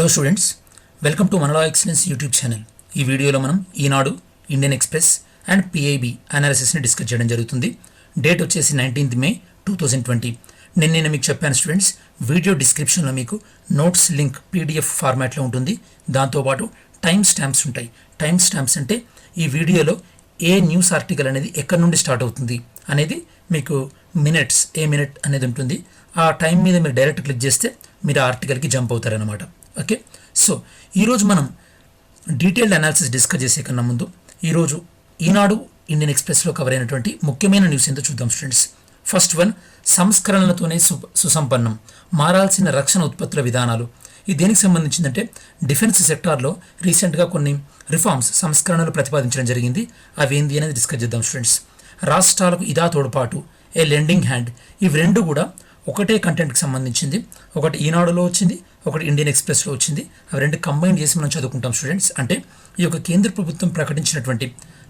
Hello students, welcome to మనలా excellence YouTube channel. ఈ వీడియోలో మనం Eenadu, Indian Express and PIB అనాలిసిస్ని డిస్కస్ చేయడం జరుగుతుంది. డేట్ వచ్చేసి 19th May 2020. నేను మీకు చెప్పాను స్టూడెంట్స్, వీడియో డిస్క్రిప్షన్లో మీకు నోట్స్ లింక్ PDF ఫార్మాట్లో ఉంటుంది. దాంతోపాటు టైం స్టాంప్స్ ఉంటాయి. టైం స్టాంప్స్ అంటే ఈ వీడియోలో ఏ న్యూస్ ఆర్టికల్ అనేది ఎక్కడి నుండి స్టార్ట్ అవుతుంది అనేది మీకు మినిట్స్, ఏ మినిట్ అనేది ఉంటుంది. ఆ టైం మీద మీరు డైరెక్ట్ క్లిక్ చేస్తే మీరు ఆ ఆర్టికల్కి జంప్ అవుతారనమాట. ఓకే, సో ఈరోజు మనం డీటెయిల్డ్ అనాలిసిస్ డిస్కస్ చేసే కన్నా ముందు ఈరోజు ఈనాడు, ఇండియన్ ఎక్స్ప్రెస్లో కవర్ అయినటువంటి ముఖ్యమైన న్యూస్ ఏంటో చూద్దాం స్టూడెంట్స్. ఫస్ట్ వన్, సంస్కరణలతోనే సుసంపన్నం, మారాల్సిన రక్షణ ఉత్పత్తుల విధానాలు. ఇది దేనికి సంబంధించిందంటే డిఫెన్స్ సెక్టార్లో రీసెంట్గా కొన్ని రిఫార్మ్స్, సంస్కరణలు ప్రతిపాదించడం జరిగింది. అవి ఏంది అనేది డిస్కస్ చేద్దాం స్టూడెంట్స్. రాష్ట్రాలకు ఇదా తోడ్పాటు, ఏ లెండింగ్ హ్యాండ్, ఇవి రెండు కూడా ఒకటే కంటెంట్కి సంబంధించింది. ఒకటి ఈనాడులో వచ్చింది, ఒకటి ఇండియన్ ఎక్స్ప్రెస్లో వచ్చింది. అవి రెండు కంబైన్ చేసి మనం చదువుకుంటాం స్టూడెంట్స్. అంటే ఈ యొక్క కేంద్ర ప్రభుత్వం ప్రకటించినటువంటి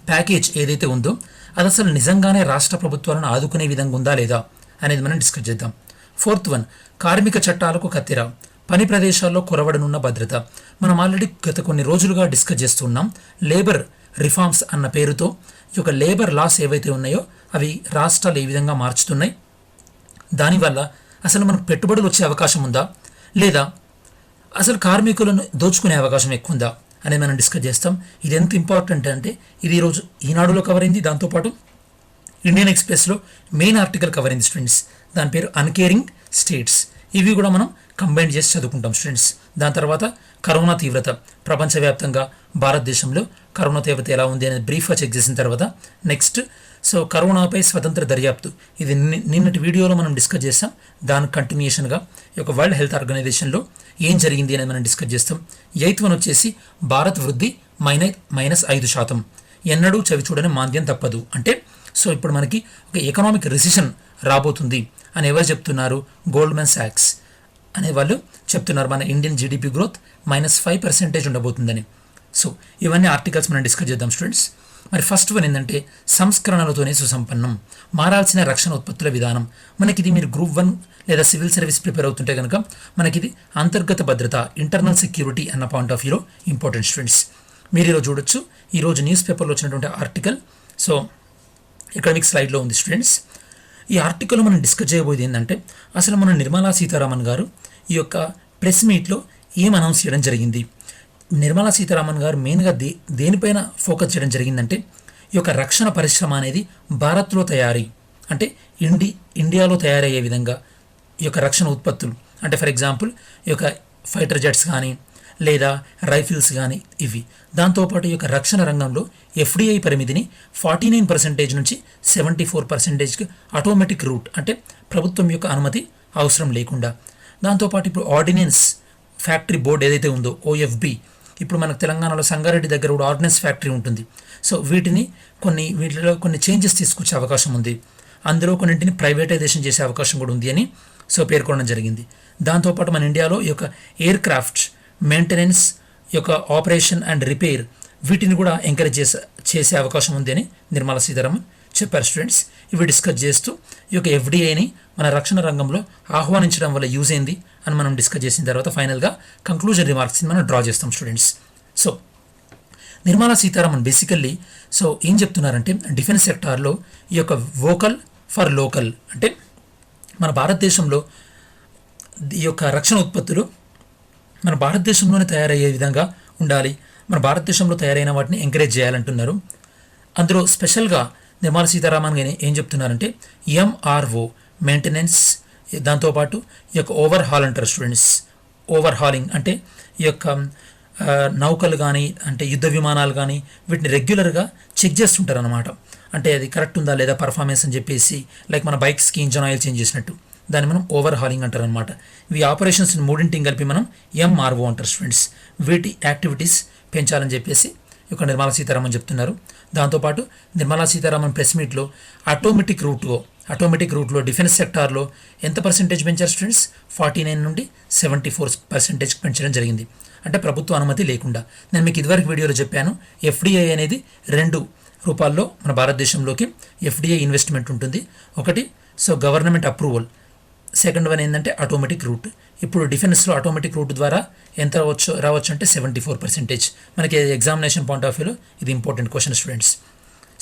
ప్యాకేజ్ ఏదైతే ఉందో అది అసలు నిజంగానే రాష్ట్ర ప్రభుత్వాలను ఆదుకునే విధంగా ఉందా లేదా అనేది మనం డిస్కస్ చేద్దాం. ఫోర్త్ వన్, కార్మిక చట్టాలకు కత్తిర, పని ప్రదేశాల్లో కొరవడనున్న భద్రత. మనం ఆల్రెడీ గత కొన్ని రోజులుగా డిస్కస్ చేస్తున్నాం. లేబర్ రిఫార్మ్స్ అన్న పేరుతో ఈ యొక్క లేబర్ లాస్ ఏవైతే ఉన్నాయో అవి రాష్ట్రాలు ఏ విధంగా మార్చుతున్నాయి, దానివల్ల అసలు మనకు పెట్టుబడులు వచ్చే అవకాశం ఉందా లేదా అసలు కార్మికులను దోచుకునే అవకాశం ఎక్కువ ఉందా అనేది మనం డిస్కస్ చేస్తాం. ఇది ఎంత ఇంపార్టెంట్ అంటే ఇది ఈరోజు ఈనాడులో కవర్ అయింది. దాంతోపాటు ఇండియన్ ఎక్స్ప్రెస్లో మెయిన్ ఆర్టికల్ కవర్ అయింది స్టూడెంట్స్. దాని పేరు అన్కేరింగ్ స్టేట్స్. ఇవి కూడా మనం కంబైన్ చేసి చదువుకుంటాం స్టూడెంట్స్. దాని తర్వాత కరోనా తీవ్రత, ప్రపంచవ్యాప్తంగా భారతదేశంలో కరోనా తీవ్రత ఎలా ఉంది అనేది బ్రీఫ్గా చెక్ చేసిన తర్వాత నెక్స్ట్ కరోనాపై స్వతంత్ర దర్యాప్తు. ఇది నిన్నటి వీడియోలో మనం డిస్కస్ చేస్తాం. దాని కంటిన్యూషన్గా ఈ యొక్క వరల్డ్ హెల్త్ ఆర్గనైజేషన్లో ఏం జరిగింది అనేది మనం డిస్కస్ చేస్తాం. 8th వన్ వచ్చేసి భారత్ వృద్ధి -5%, ఎన్నడూ చవి చూడని మాంద్యం తప్పదు. అంటే ఇప్పుడు మనకి ఒక ఎకనామిక్ రిసెషన్ రాబోతుంది అని ఎవరు చెప్తున్నారు? గోల్డ్మెన్ సాక్స్ అనే వాళ్ళు చెప్తున్నారు. మన ఇండియన్ జీడిపి గ్రోత్ -5% ఉండబోతుందని. ఇవన్నీ ఆర్టికల్స్ మనం డిస్కస్ చేద్దాం స్టూడెంట్స్. మరి ఫస్ట్ వన్ ఏంటంటే సంస్కరణలతోనే సుసంపన్నం, మారాల్సిన రక్షణ ఉత్పత్తుల విధానం. మనకి ఇది మీరు గ్రూప్ 1 లేదా సివిల్ సర్వీస్ ప్రిపేర్ అవుతుంటే కనుక మనకిది అంతర్గత భద్రత, ఇంటర్నల్ సెక్యూరిటీ అన్న పాయింట్ ఆఫ్ వ్యూలో ఇంపార్టెంట్ స్టూడెంట్స్. మీరు ఈరోజు చూడొచ్చు, ఈరోజు న్యూస్ పేపర్లో వచ్చినటువంటి ఆర్టికల్. ఇక్కడ మీకు స్లైడ్లో ఉంది స్టూడెంట్స్. ఈ ఆర్టికల్ మనం డిస్కస్ చేయబోయేది ఏంటంటే అసలు మన నిర్మలా సీతారామన్ గారు ఈ యొక్క ప్రెస్ మీట్లో ఏం అనౌన్స్ చేయడం జరిగింది. నిర్మలా సీతారామన్ గారు మెయిన్గా దేనిపైన ఫోకస్ చేయడం జరిగిందంటే ఈ యొక్క రక్షణ పరిశ్రమ అనేది భారత్లో తయారీ, అంటే ఇండియాలో తయారయ్యే విధంగా ఈ యొక్క రక్షణ ఉత్పత్తులు, అంటే ఫర్ ఎగ్జాంపుల్ ఈ యొక్క ఫైటర్ జెట్స్ కానీ లేదా రైఫిల్స్ కానీ ఇవి. దాంతోపాటు ఈ యొక్క రక్షణ రంగంలో FDI పరిమితిని 49% నుంచి 74%కి ఆటోమేటిక్ రూట్, అంటే ప్రభుత్వం యొక్క అనుమతి అవసరం లేకుండా. దాంతోపాటు ఇప్పుడు ఆర్డినెన్స్ ఫ్యాక్టరీ బోర్డు ఏదైతే ఉందో OFB, ఇప్పుడు మనకు తెలంగాణలో సంగారెడ్డి దగ్గర కూడా ఆర్డినెన్స్ ఫ్యాక్టరీ ఉంటుంది. వీటిలో కొన్ని చేంజెస్ తీసుకొచ్చే అవకాశం ఉంది. అందులో కొన్నింటిని ప్రైవేటైజేషన్ చేసే అవకాశం కూడా ఉంది అని పేర్కొనడం జరిగింది. దాంతోపాటు మన ఇండియాలో ఈ యొక్క ఎయిర్ క్రాఫ్ట్ మెయింటెనెన్స్, ఈ యొక్క ఆపరేషన్ అండ్ రిపేర్, వీటిని కూడా ఎంకరేజ్ చేసే అవకాశం ఉంది అని నిర్మలా సీతారామన్ చెప్పారు స్టూడెంట్స్. ఇవి డిస్కస్ చేస్తూ ఈ యొక్క FDIని మన రక్షణ రంగంలో ఆహ్వానించడం వల్ల యూజ్ ఏంది అని మనం డిస్కస్ చేసిన తర్వాత ఫైనల్గా కంక్లూజన్ రిమార్క్స్ని మనం డ్రా చేస్తాం స్టూడెంట్స్. నిర్మలా సీతారామన్ బేసికల్లీ ఏం చెప్తున్నారంటే డిఫెన్స్ సెక్టార్లో ఈ యొక్క వోకల్ ఫర్ లోకల్, అంటే మన భారతదేశంలో ఈ యొక్క రక్షణ ఉత్పత్తులు మన భారతదేశంలోనే తయారయ్యే విధంగా ఉండాలి, మన భారతదేశంలో తయారైన వాటిని ఎంకరేజ్ చేయాలంటున్నారు. అందులో స్పెషల్గా నిర్మలా సీతారామన్ గారు ఏం చెప్తున్నారంటే MRO మెయింటెనెన్స్, దాంతోపాటు ఈ యొక్క ఓవర్హాల్ అంటారు స్టూడెంట్స్. ఓవర్హాలింగ్ అంటే ఈ యొక్క నౌకలు కానీ, అంటే యుద్ధ విమానాలు కానీ, వీటిని రెగ్యులర్గా చెక్ చేస్తుంటారు అనమాట. అంటే అది కరెక్ట్ ఉందా లేదా పర్ఫార్మెన్స్ అని చెప్పేసి, లైక్ మన బైక్స్కి ఇంజన్ ఆయిల్ చేంజ్ చేసినట్టు దాన్ని మనం ఓవర్హాలింగ్ అంటారు అనమాట. ఈ ఆపరేషన్స్ మూడింటిని కలిపి మనం MRO అంటారు స్టూడెంట్స్. వీటి యాక్టివిటీస్ పెంచాలని చెప్పేసి ఇక నిర్మలా సీతారామన్ చెప్తున్నారు. దాంతోపాటు నిర్మలా సీతారామన్ ప్రెస్ మీట్లో ఆటోమేటిక్ రూట్లో డిఫెన్స్ సెక్టార్లో ఎంత పర్సెంటేజ్ పెంచారు స్టూడెంట్స్? 49 నుండి 74% పెంచడం జరిగింది, అంటే ప్రభుత్వ అనుమతి లేకుండా. నేను మీకు ఇదివరకు వీడియోలో చెప్పాను, FDI అనేది 2 రూపాల్లో మన భారతదేశంలోకి FDI ఇన్వెస్ట్మెంట్ ఉంటుంది. ఒకటి గవర్నమెంట్ అప్రూవల్, సెకండ్ వన్ ఏంటంటే ఆటోమేటిక్ రూట్. ఇప్పుడు డిఫెన్స్లో ఆటోమేటిక్ రూట్ ద్వారా ఎంత రావచ్చు అంటే 74%. మనకి ఎగ్జామినేషన్ పాయింట్ ఆఫ్ వ్యూలో ఇది important question students.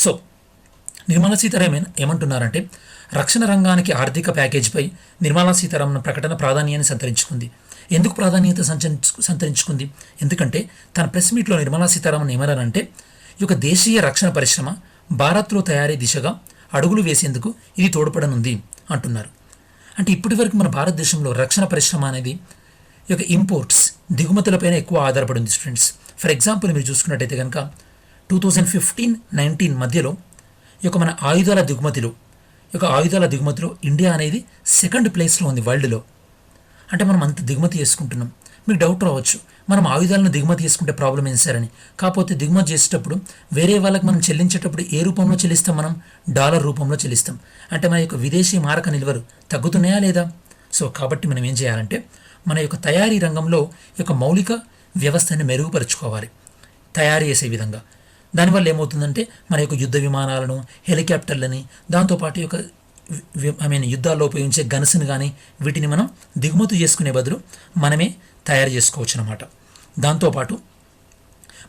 So Nirmala Sitharaman ఏమంటున్నారంటే రక్షణ రంగానికి ఆర్థిక ప్యాకేజీపై నిర్మలా సీతారామన్ ప్రకటన ప్రాధాన్యాన్ని సంతరించుకుంది. ఎందుకు ప్రాధాన్యత సంతరించుకుంది? ఎందుకంటే తన ప్రెస్ మీట్లో నిర్మలా సీతారామన్ ఏమన్నారంటే ఈ యొక్క దేశీయ రక్షణ పరిశ్రమ భారత్లో తయారీ దిశగా అడుగులు వేసేందుకు ఇది తోడ్పడనుంది అంటున్నారు. అంటే ఇప్పటి వరకు మన భారతదేశంలో రక్షణ పరిశ్రమ అనేది ఈ యొక్క ఇంపోర్ట్స్ దిగుమతులపైన ఎక్కువ ఆధారపడి ఉంది స్టూడెంట్స్. ఫర్ ఎగ్జాంపుల్ మీరు చూసుకున్నట్టయితే కనుక 2015-19 మధ్యలో ఈ యొక్క మన ఆయుధాల దిగుమతిలో ఇండియా అనేది సెకండ్ ప్లేస్లో ఉంది వరల్డ్లో. అంటే మనం అంత దిగుమతి చేసుకుంటున్నాం. మీకు డౌట్ రావచ్చు, మనం ఆయుధాలను దిగుమతి చేసుకుంటే ప్రాబ్లం ఏం సార్ అని. కాకపోతే దిగుమతి చేసేటప్పుడు వేరే వాళ్ళకి మనం చెల్లించేటప్పుడు ఏ రూపంలో చెల్లిస్తాం? మనం డాలర్ రూపంలో చెల్లిస్తాం. అంటే మన యొక్క విదేశీ మారక నిల్వలు తగ్గుతున్నాయా లేదా? సో కాబట్టి మనం ఏం చేయాలంటే మన యొక్క తయారీ రంగంలో ఈ యొక్క మౌలిక వ్యవస్థని మెరుగుపరుచుకోవాలి తయారు చేసే విధంగా. దానివల్ల ఏమవుతుందంటే మన యొక్క యుద్ధ విమానాలను, హెలికాప్టర్లని, దాంతోపాటు యొక్క యుద్ధాల్లో ఉపయోగించే గన్స్ని కానీ వీటిని మనం దిగుమతి చేసుకునే బదులు మనమే తయారు చేసుకోవచ్చు అన్నమాట. దాంతోపాటు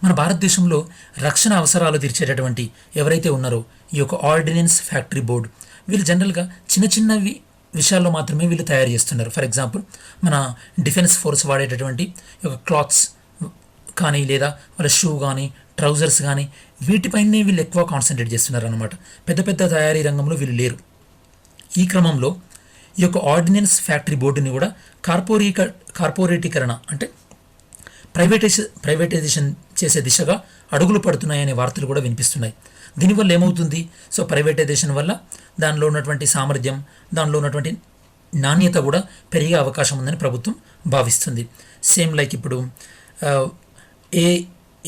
మన భారతదేశంలో రక్షణ అవసరాలు తీర్చేటటువంటి ఎవరైతే ఉన్నారో ఈ యొక్క ఆర్డినెన్స్ ఫ్యాక్టరీ బోర్డు, వీళ్ళు జనరల్గా చిన్నవి విషయాల్లో మాత్రమే వీళ్ళు తయారు చేస్తున్నారు. ఫర్ ఎగ్జాంపుల్ మన డిఫెన్స్ ఫోర్స్ వాడేటటువంటి ఈ యొక్క క్లాత్స్ కానీ లేదా వాళ్ళ షూ కానీ ట్రౌజర్స్ కానీ వీటిపైనే వీళ్ళు ఎక్కువ కాన్సన్ట్రేట్ చేస్తున్నారు అనమాట. పెద్ద తయారీ రంగంలో వీళ్ళు లేరు. ఈ క్రమంలో ఈ యొక్క ఆర్డినెన్స్ ఫ్యాక్టరీ బోర్డుని కూడా కార్పొరేటీకరణ అంటే ప్రైవేటైజేషన్ చేసే దిశగా అడుగులు పడుతున్నాయనే వార్తలు కూడా వినిపిస్తున్నాయి. దీనివల్ల ఏమవుతుంది? సో ప్రైవేటైజేషన్ వల్ల దానిలో ఉన్నటువంటి సామర్థ్యం, దానిలో ఉన్నటువంటి నాణ్యత కూడా పెరిగే అవకాశం ఉందని ప్రభుత్వం భావిస్తుంది. సేమ్ లైక్ ఇప్పుడు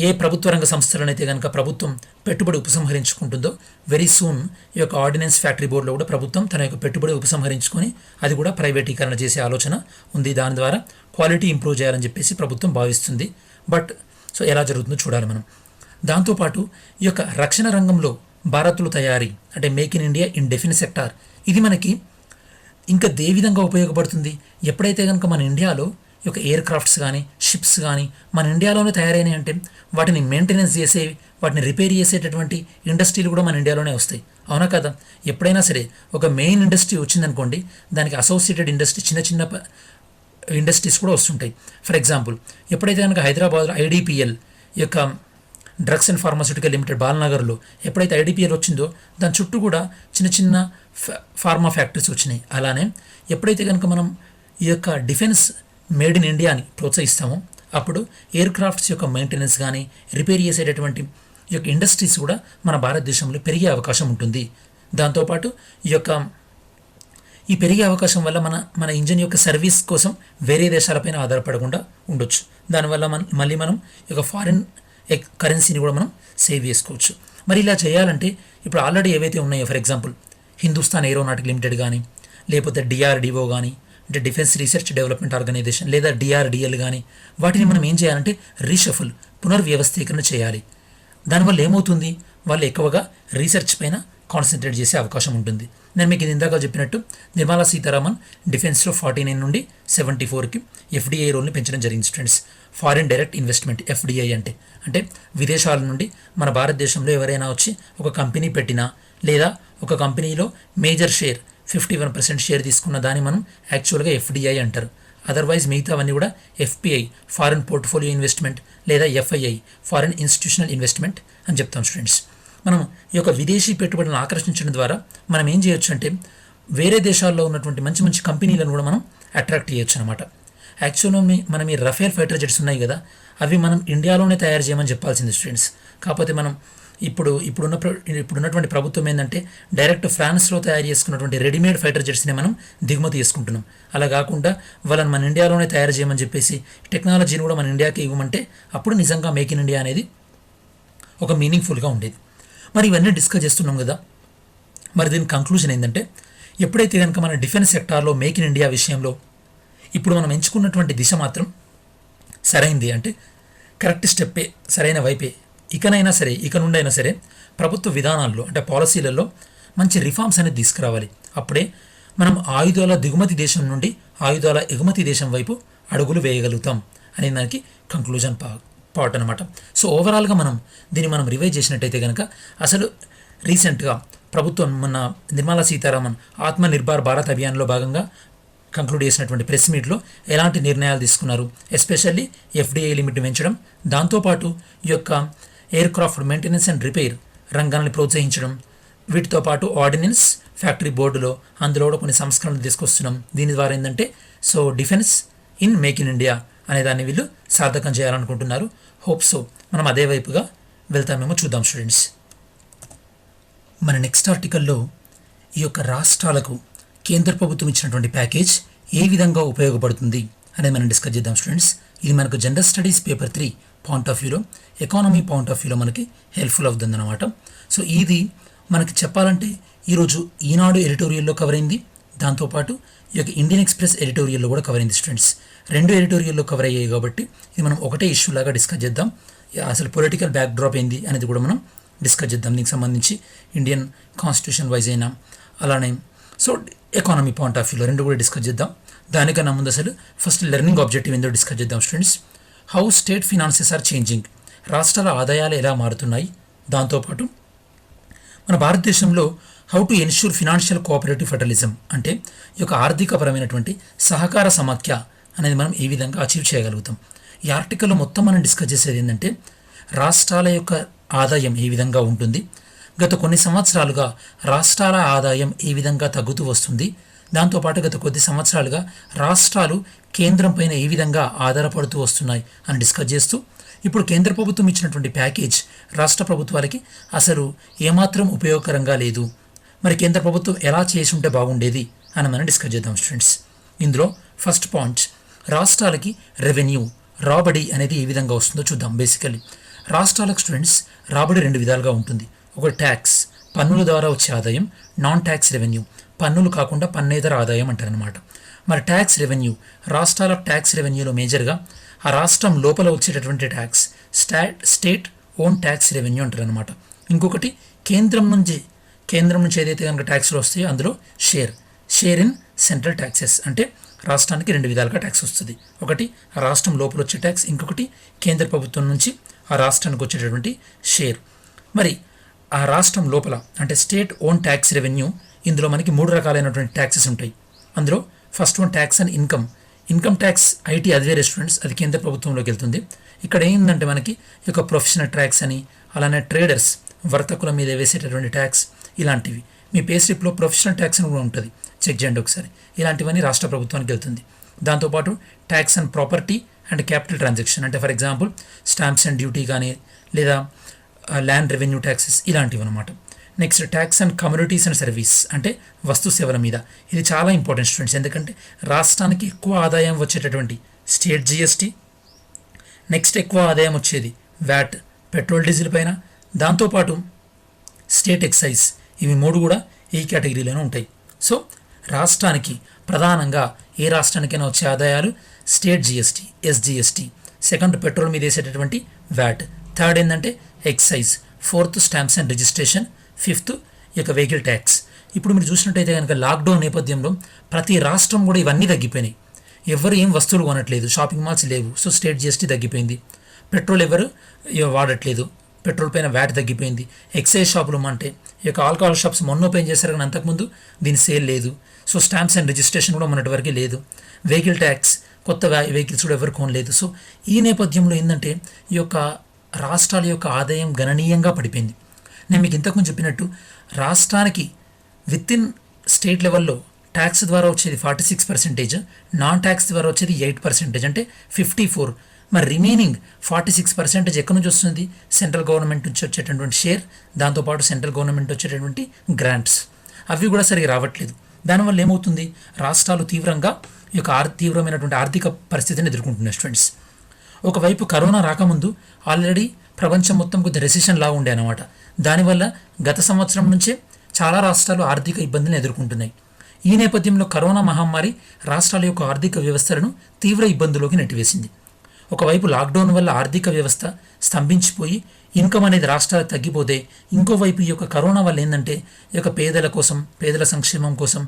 ఏ ప్రభుత్వ రంగ సంస్థలనైతే కనుక ప్రభుత్వం పెట్టుబడి ఉపసంహరించుకుంటుందో వెరీ సూన్ ఈ యొక్క ఆర్డినెన్స్ ఫ్యాక్టరీ బోర్డులో కూడా ప్రభుత్వం తన యొక్క పెట్టుబడి ఉపసంహరించుకొని అది కూడా ప్రైవేటీకరణ చేసే ఆలోచన ఉంది. దాని ద్వారా క్వాలిటీ ఇంప్రూవ్ చేయాలని చెప్పేసి ప్రభుత్వం భావిస్తుంది. బట్ సో ఎలా జరుగుతుందో చూడాలి మనం. దాంతోపాటు ఈ యొక్క రక్షణ రంగంలో భారత్లో తయారీ అంటే make in India in defence sector, ఇది మనకి ఇంకా ఏ విధంగా ఉపయోగపడుతుంది? ఎప్పుడైతే కనుక మన ఇండియాలో ఈ యొక్క ఎయిర్ క్రాఫ్ట్స్ కానీ షిప్స్ కానీ మన ఇండియాలోనే తయారైనాయి అంటే వాటిని మెయింటెనెన్స్ చేసే, వాటిని రిపేర్ చేసేటటువంటి ఇండస్ట్రీలు కూడా మన ఇండియాలోనే వస్తాయి. అవునా కదా? ఎప్పుడైనా సరే ఒక మెయిన్ ఇండస్ట్రీ వచ్చిందనుకోండి, దానికి అసోసియేటెడ్ ఇండస్ట్రీ చిన్న ఇండస్ట్రీస్ కూడా వస్తుంటాయి. ఫర్ ఎగ్జాంపుల్ ఎప్పుడైతే కనుక హైదరాబాద్లో ఐడిపిఎల్ ఈ యొక్క డ్రగ్స్ అండ్ ఫార్మాస్యూటికల్ లిమిటెడ్ బాలనగర్లో ఎప్పుడైతే ఐడిపిఎల్ వచ్చిందో దాని చుట్టూ కూడా చిన్న ఫార్మా ఫ్యాక్టరీస్ వచ్చినాయి. అలానే ఎప్పుడైతే కనుక మనం ఈ యొక్క డిఫెన్స్ మేడ్ ఇన్ ఇండియాని ప్రోత్సహిస్తామో అప్పుడు ఎయిర్ క్రాఫ్ట్స్ యొక్క మెయింటెనెన్స్ కానీ రిపేర్ చేసేటటువంటి ఈ యొక్క ఇండస్ట్రీస్ కూడా మన భారతదేశంలో పెరిగే అవకాశం ఉంటుంది. దాంతోపాటు ఈ పెరిగే అవకాశం వల్ల మన ఇంజన్ యొక్క సర్వీస్ కోసం వేరే దేశాలపైన ఆధారపడకుండా ఉండొచ్చు. దానివల్ల మళ్ళీ మనం ఈ యొక్క ఫారిన్ కరెన్సీని కూడా మనం సేవ్ చేసుకోవచ్చు. మరి ఇలా చేయాలంటే ఇప్పుడు ఆల్రెడీ ఏవైతే ఉన్నాయో for example Hindustan aeronautic limited కానీ లేకపోతే డిఆర్డిఓ కానీ అంటే డిఫెన్స్ రీసెర్చ్ డెవలప్మెంట్ ఆర్గనైజేషన్ లేదా డిఆర్డిఎల్ కానీ వాటిని మనం ఏం చేయాలంటే రీషఫుల్ పునర్వ్యవస్థీకరణ చేయాలి. దానివల్ల ఏమవుతుంది? వాళ్ళు ఎక్కువగా రీసెర్చ్ పైన కాన్సన్ట్రేట్ చేసే అవకాశం ఉంటుంది. నేను మీకు ఇది ఇందాక చెప్పినట్టు నిర్మలా సీతారామన్ డిఫెన్స్లో 49 నుండి 74కి ఎఫ్డిఐ రోల్ని పెంచడం జరిగింది students. Foreign direct investment FDI అంటే విదేశాల నుండి మన భారతదేశంలో ఎవరైనా వచ్చి ఒక కంపెనీ పెట్టినా లేదా ఒక కంపెనీలో మేజర్ షేర్ 51% షేర్ తీసుకున్న దాన్ని మనం యాక్చువల్గా ఎఫ్డిఐ అంటారు. అదర్వైజ్ మిగతావన్నీ కూడా ఎఫ్పిఐ ఫారిన్ పోర్ట్ఫోలియో ఇన్వెస్ట్మెంట్ లేదా ఎఫ్ఐఐ ఫారిన్ ఇన్స్టిట్యూషనల్ ఇన్వెస్ట్మెంట్ అని చెప్తాం స్టూడెంట్స్. మనం ఈ యొక్క విదేశీ పెట్టుబడులను ఆకర్షించడం ద్వారా మనం ఏం చేయొచ్చు అంటే వేరే దేశాల్లో ఉన్నటువంటి మంచి కంపెనీలను కూడా మనం అట్రాక్ట్ చేయొచ్చు అనమాట. యాక్చువల్గా మనం ఈ రఫేల్ ఫైటర్ జెట్స్ ఉన్నాయి కదా, అవి మనం ఇండియాలోనే తయారు చేయమని చెప్పాల్సింది స్టూడెంట్స్. కాకపోతే మనం ఇప్పుడున్నటువంటి ప్రభుత్వం ఏంటంటే డైరెక్ట్ ఫ్రాన్స్లో తయారు చేసుకున్నటువంటి రెడీమేడ్ ఫైటర్ జెట్స్ని మనం దిగుమతి చేసుకుంటున్నాం. అలా కాకుండా వాళ్ళని మన ఇండియాలోనే తయారు చేయమని చెప్పేసి టెక్నాలజీని కూడా మన ఇండియాకి ఇవ్వమంటే అప్పుడు నిజంగా మేక్ ఇన్ ఇండియా అనేది ఒక మీనింగ్ఫుల్గా ఉండేది. మరి ఇవన్నీ డిస్కస్ చేస్తున్నాం కదా, మరి దీని కంక్లూజన్ ఏంటంటే ఎప్పుడైతే కనుక మన డిఫెన్స్ సెక్టార్లో మేక్ ఇన్ ఇండియా విషయంలో ఇప్పుడు మనం ఎంచుకున్నటువంటి దిశ మాత్రం సరైంది, అంటే కరెక్ట్ స్టెప్పే, సరైన వైపే. ఇక నుండైనా సరే ప్రభుత్వ విధానాల్లో అంటే పాలసీలలో మంచి రిఫార్మ్స్ అనేది తీసుకురావాలి. అప్పుడే మనం ఆయుధాల దిగుమతి దేశం నుండి ఆయుధాల ఎగుమతి దేశం వైపు అడుగులు వేయగలుగుతాం అనే దానికి కంక్లూజన్ పార్ట్ అనమాట. సో ఓవరాల్గా మనం రివైజ్ చేసినట్టయితే కనుక అసలు రీసెంట్గా ప్రభుత్వం మన నిర్మలా సీతారామన్ ఆత్మనిర్భర్ భారత్ అభియాన్లో భాగంగా కంక్లూడ్ చేసినటువంటి ప్రెస్ మీట్లో ఎలాంటి నిర్ణయాలు తీసుకున్నారు, ఎస్పెషల్లీ ఎఫ్డిఐ లిమిట్ పెంచడం, దాంతోపాటు ఈ యొక్క air craft maintenance and repair రంగాన్ని ప్రోత్సహించడం, వీటితో పాటు ఆర్డినెన్స్ ఫ్యాక్టరీ బోర్డులో అందులో కూడా కొన్ని సంస్కరణలు తీసుకొస్తున్నాం. దీని ద్వారా ఏంటంటే so defence in make in India అనే దాన్ని వీళ్ళు సార్థకం చేయాలనుకుంటున్నారు. హోప్ సో మనం అదే వైపుగా వెళ్తామేమో చూద్దాం స్టూడెంట్స్. మన నెక్స్ట్ ఆర్టికల్లో ఈ యొక్క రాష్ట్రాలకు కేంద్ర ప్రభుత్వం ఇచ్చినటువంటి ప్యాకేజ్ ఏ విధంగా ఉపయోగపడుతుంది అనేది మనం డిస్కస్ చేద్దాం స్టూడెంట్స్. ఇది మనకు general studies paper 3 point of వ్యూలో, ఎకానమీ పాయింట్ ఆఫ్ వ్యూలో మనకి హెల్ప్ఫుల్ అవుతుంది అనమాట. సో ఇది మనకి చెప్పాలంటే ఈరోజు ఈనాడు ఎడిటోరియల్లో కవర్ అయింది, దాంతోపాటు ఈ యొక్క ఇండియన్ ఎక్స్ప్రెస్ ఎడిటోరియల్లో కూడా కవర్ అయింది స్టూడెంట్స్. 2 ఎడిటోరియల్లో కవర్ అయ్యాయి కాబట్టి ఇది మనం ఒకటే ఇష్యూ లాగా డిస్కస్ చేద్దాం. అసలు పొలిటికల్ బ్యాక్ డ్రాప్ ఏంది అనేది కూడా మనం డిస్కస్ చేద్దాం. దీనికి సంబంధించి ఇండియన్ కాన్స్టిట్యూషన్ వైజ్ అయినా అలానే సో ఎకానమీ పాయింట్ ఆఫ్ వ్యూలో 2 కూడా డిస్కస్ చేద్దాం. దానికన్నా ముందు అసలు ఫస్ట్ లెర్నింగ్ ఆబ్జెక్టివ్ ఏందో డిస్కస్ చేద్దాం students. How state finances are changing, రాష్ట్రాల ఆదాయాలు ఎలా మారుతున్నాయి, దాంతోపాటు మన భారతదేశంలో how to ensure financial cooperative federalism అంటే ఈ యొక్క ఆర్థికపరమైనటువంటి సహకార సమాఖ్య అనేది మనం ఏ విధంగా అచీవ్ చేయగలుగుతాం. ఈ ఆర్టికల్లో మొత్తం మనం డిస్కస్ చేసేది ఏంటంటే రాష్ట్రాల యొక్క ఆదాయం ఏ విధంగా ఉంటుంది, గత కొన్ని సంవత్సరాలుగా రాష్ట్రాల ఆదాయం ఏ విధంగా తగ్గుతూ వస్తుంది, దాంతోపాటు గత కొద్ది సంవత్సరాలుగా రాష్ట్రాలు కేంద్రం పైన ఏ విధంగా ఆధారపడుతూ వస్తున్నాయి అని డిస్కస్ చేస్తూ ఇప్పుడు కేంద్ర ప్రభుత్వం ఇచ్చినటువంటి ప్యాకేజ్ రాష్ట్ర ప్రభుత్వాలకి అసలు ఏమాత్రం ఉపయోగకరంగా లేదు, మరి కేంద్ర ప్రభుత్వం ఎలా చేసి ఉంటే బాగుండేది అని మనం డిస్కస్ చేద్దాం స్టూడెంట్స్. ఇందులో ఫస్ట్ పాయింట్ రాష్ట్రాలకి రెవెన్యూ రాబడి అనేది ఏ విధంగా వస్తుందో చూద్దాం. బేసికలీ రాష్ట్రాలకు స్టూడెంట్స్ రాబడి 2 విధాలుగా ఉంటుంది. ఒక ట్యాక్స్ పన్నుల ద్వారా వచ్చే ఆదాయం, నాన్ ట్యాక్స్ రెవెన్యూ పన్నులు కాకుండా పన్నేతర ఆదాయం అంటారనమాట. మరి ట్యాక్స్ రెవెన్యూ రాష్ట్రాల ట్యాక్స్ రెవెన్యూలో మేజర్గా ఆ రాష్ట్రం లోపల వచ్చేటటువంటి tax state own tax revenue అంటారనమాట. ఇంకొకటి కేంద్రం నుంచి ఏదైతే కనుక ట్యాక్స్లు వస్తాయో అందులో షేర్ ఇన్ సెంట్రల్ ట్యాక్సెస్ అంటే రాష్ట్రానికి 2 విధాలుగా ట్యాక్స్ వస్తుంది. ఒకటి ఆ రాష్ట్రం లోపల వచ్చే ట్యాక్స్, ఇంకొకటి కేంద్ర ప్రభుత్వం నుంచి ఆ రాష్ట్రానికి వచ్చేటటువంటి షేర్. మరి ఆ రాష్ట్రం లోపల అంటే స్టేట్ ఓన్ ట్యాక్స్ రెవెన్యూ, ఇందులో మనకి 3 రకాలైనటువంటి ట్యాక్సెస్ ఉంటాయి. అందులో first one tax and income tax IT అది వేరే స్టూడెంట్స్, అది కేంద్ర ప్రభుత్వంలోకి వెళ్తుంది. ఇక్కడ ఏంటంటే మనకి ఈ యొక్క ప్రొఫెషనల్ ట్యాక్స్ అని, అలానే ట్రేడర్స్ వర్తకుల మీద వేసేటటువంటి ట్యాక్స్ ఇలాంటివి. మీ పే స్లిప్లో ప్రొఫెషనల్ ట్యాక్స్ అని కూడా ఉంటుంది, చెక్ చేయండి ఒకసారి. ఇలాంటివన్నీ రాష్ట్ర ప్రభుత్వానికి వెళ్తుంది. దాంతోపాటు tax and property and capital transaction అంటే for example stamps and duty కానీ లేదా ల్యాండ్ రెవెన్యూ ట్యాక్సెస్ ఇలాంటివి అనమాట. Next tax and communities and service అంటే వస్తు సేవల మీద. ఇది చాలా ఇంపార్టెంట్ స్టూడెంట్స్, ఎందుకంటే రాష్ట్రానికి ఎక్కువ ఆదాయం వచ్చేటటువంటి స్టేట్ జిఎస్టీ, నెక్స్ట్ ఎక్కువ ఆదాయం వచ్చేది వ్యాట్ పెట్రోల్ డీజిల్ పైన, దాంతోపాటు స్టేట్ ఎక్సైజ్, ఇవి 3 కూడా ఈ కేటగిరీలోనే ఉంటాయి. సో రాష్ట్రానికి ప్రధానంగా ఏ రాష్ట్రానికైనా వచ్చే ఆదాయాలు state GST, SGST, second petrol మీద వేసేటటువంటి వ్యాట్, థర్డ్ ఏంటంటే excise, fourth stamps and registration, fifth ఈ యొక్క వెహికల్ ట్యాక్స్. ఇప్పుడు మీరు చూసినట్టయితే కనుక లాక్డౌన్ నేపథ్యంలో ప్రతి రాష్ట్రం కూడా ఇవన్నీ తగ్గిపోయినాయి. ఎవరు ఏం వస్తువులు కొనట్లేదు, షాపింగ్ మాల్స్ లేవు, సో స్టేట్ జిఎస్టీ తగ్గిపోయింది. పెట్రోల్ ఎవరు వాడట్లేదు, పెట్రోల్ పైన వ్యాట్ తగ్గిపోయింది. ఎక్సైజ్ షాపులు అంటే ఈ యొక్క ఆల్కహాల్ షాప్స్ మొన్న ఓపెన్ చేశారు కానీ అంతకుముందు దీని సేల్ లేదు. సో స్టాంప్స్ అండ్ రిజిస్ట్రేషన్ కూడా మొన్నటి వరకు లేదు. వెహికల్ ట్యాక్స్, కొత్త వెహికల్స్ కూడా ఎవరు కొనలేదు. సో ఈ నేపథ్యంలో ఏంటంటే ఈ యొక్క రాష్ట్రాల యొక్క ఆదాయం గణనీయంగా పడిపోయింది. నేను మీకు ఇంతకుముందు చెప్పినట్టు రాష్ట్రానికి విత్ ఇన్ స్టేట్ లెవెల్లో ట్యాక్స్ ద్వారా వచ్చేది 46%, నాన్ ట్యాక్స్ ద్వారా వచ్చేది 8% అంటే 54. మరి రిమైనింగ్ 46% ఎక్కడి నుంచి వస్తుంది? సెంట్రల్ గవర్నమెంట్ నుంచి వచ్చేటటువంటి షేర్, దాంతోపాటు సెంట్రల్ గవర్నమెంట్ వచ్చేటటువంటి గ్రాంట్స్, అవి కూడా సరిగా రావట్లేదు. దానివల్ల ఏమవుతుంది? రాష్ట్రాలు తీవ్రంగా ఈ యొక్క తీవ్రమైనటువంటి ఆర్థిక పరిస్థితిని ఎదుర్కొంటున్నాయి స్టూడెంట్స్. ఒకవైపు కరోనా రాకముందు ఆల్రెడీ ప్రపంచం మొత్తం కొద్ది రెసిషన్ లా ఉండే అనమాట. దానివల్ల గత సంవత్సరం నుంచే చాలా రాష్ట్రాలు ఆర్థిక ఇబ్బందులను ఎదుర్కొంటున్నాయి. ఈ నేపథ్యంలో కరోనా మహమ్మారి రాష్ట్రాల యొక్క ఆర్థిక వ్యవస్థలను తీవ్ర ఇబ్బందులోకి నెట్టివేసింది. ఒకవైపు లాక్డౌన్ వల్ల ఆర్థిక వ్యవస్థ స్తంభించిపోయి ఇన్కమ్ అనేది రాష్ట్రాలకు తగ్గిపోతే, ఇంకోవైపు ఈ యొక్క కరోనా వల్ల ఏంటంటే ఈ యొక్క పేదల కోసం, పేదల సంక్షేమం కోసం,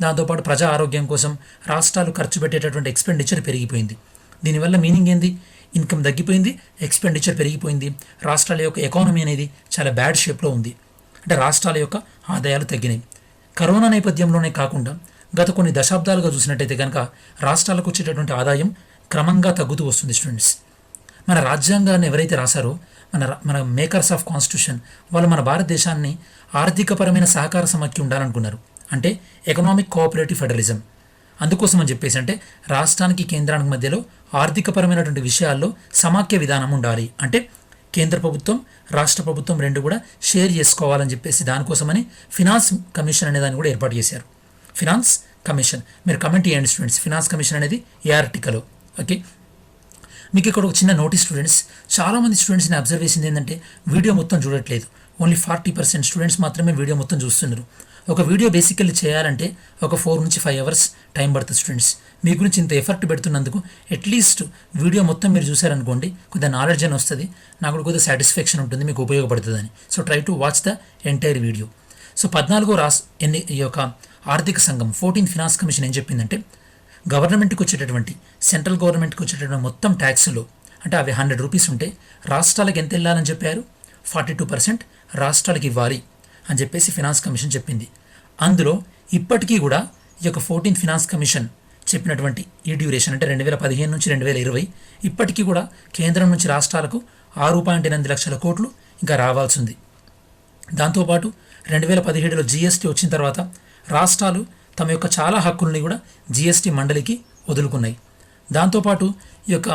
దాంతోపాటు ప్రజా ఆరోగ్యం కోసం రాష్ట్రాలు ఖర్చు పెట్టేటటువంటి ఎక్స్పెండిచర్ పెరిగిపోయింది. దీనివల్ల మీనింగ్ ఏంది? ఇన్కమ్ తగ్గిపోయింది, ఎక్స్పెండిచర్ పెరిగిపోయింది, రాష్ట్రాల యొక్క ఎకానమీ అనేది చాలా బ్యాడ్ షేప్లో ఉంది. అంటే రాష్ట్రాల యొక్క ఆదాయాలు తగ్గినాయి. కరోనా నేపథ్యంలోనే కాకుండా గత కొన్ని దశాబ్దాలుగా చూసినట్టయితే కనుక రాష్ట్రాలకు వచ్చేటటువంటి ఆదాయం క్రమంగా తగ్గుతూ వస్తుంది. స్టూడెంట్స్, మన రాజ్యాంగాన్ని ఎవరైతే రాశారో, మన మేకర్స్ ఆఫ్ కాన్స్టిట్యూషన్, వాళ్ళు మన భారతదేశాన్ని ఆర్థికపరమైన సహకార సమాఖ్య ఉండాలనుకున్నారు. అంటే ఎకనామిక్ కోఆపరేటివ్ ఫెడరలిజం. అందుకోసం అని చెప్పేసి అంటే రాష్ట్రానికి కేంద్రానికి మధ్యలో ఆర్థికపరమైనటువంటి విషయాల్లో సమాఖ్య విధానం ఉండాలి. అంటే కేంద్ర ప్రభుత్వం రాష్ట్ర ప్రభుత్వం రెండు కూడా షేర్ చేసుకోవాలని చెప్పేసి దానికోసమని ఫినాన్స్ కమిషన్ అనే దాన్ని కూడా ఏర్పాటు చేశారు. ఫినాన్స్ కమిషన్, మీరు కమెంట్ చేయండి స్టూడెంట్స్, ఫినాన్స్ కమిషన్ అనేది ఏ ఆర్టికల్. ఓకే, మీకు ఇక్కడ ఒక చిన్న నోటీస్ స్టూడెంట్స్, చాలామంది స్టూడెంట్స్ని అబ్జర్వ్ చేసింది ఏంటంటే వీడియో మొత్తం చూడట్లేదు. ఓన్లీ 40% స్టూడెంట్స్ మాత్రమే వీడియో మొత్తం చూస్తున్నారు. ఒక వీడియో బేసికల్లీ చేయాలంటే ఒక 4 నుంచి 5 అవర్స్ టైం పడుతుంది. స్టూడెంట్స్, మీ గురించి ఇంత ఎఫర్ట్ పెడుతున్నందుకు అట్లీస్ట్ వీడియో మొత్తం మీరు చూసారనుకోండి, కొద్దిగా నాలెడ్జ్ అని వస్తుంది, నాకు కొద్దిగా సాటిస్ఫాక్షన్ ఉంటుంది, మీకు ఉపయోగపడుతుందని. So try to watch the entire video. So 14వ ఈ యొక్క ఆర్థిక సంఘం 14th ఫినాన్స్ కమిషన్ ఏం చెప్పిందంటే, గవర్నమెంట్కి వచ్చేటటువంటి సెంట్రల్ గవర్నమెంట్కి వచ్చేటటువంటి మొత్తం ట్యాక్స్లో అంటే అవి 100 రూపీస్ ఉంటే రాష్ట్రాలకు ఎంత వెళ్ళాలని చెప్పారు? 42% రాష్ట్రాలకు ఇవ్వాలి అని చెప్పేసి ఫినాన్స్ కమిషన్ చెప్పింది. అందులో ఇప్పటికీ కూడా ఈ యొక్క 14th ఫినాన్స్ కమిషన్ చెప్పినటువంటి ఈ డ్యూరేషన్ అంటే 2015 నుంచి 2020 ఇప్పటికీ కూడా కేంద్రం నుంచి రాష్ట్రాలకు 6.8 లక్షల కోట్లు ఇంకా రావాల్సి ఉంది. దాంతోపాటు 2017లో జీఎస్టీ వచ్చిన తర్వాత రాష్ట్రాలు తమ యొక్క చాలా హక్కుల్ని కూడా జీఎస్టీ మండలికి వదులుకున్నాయి. దాంతోపాటు ఈ యొక్క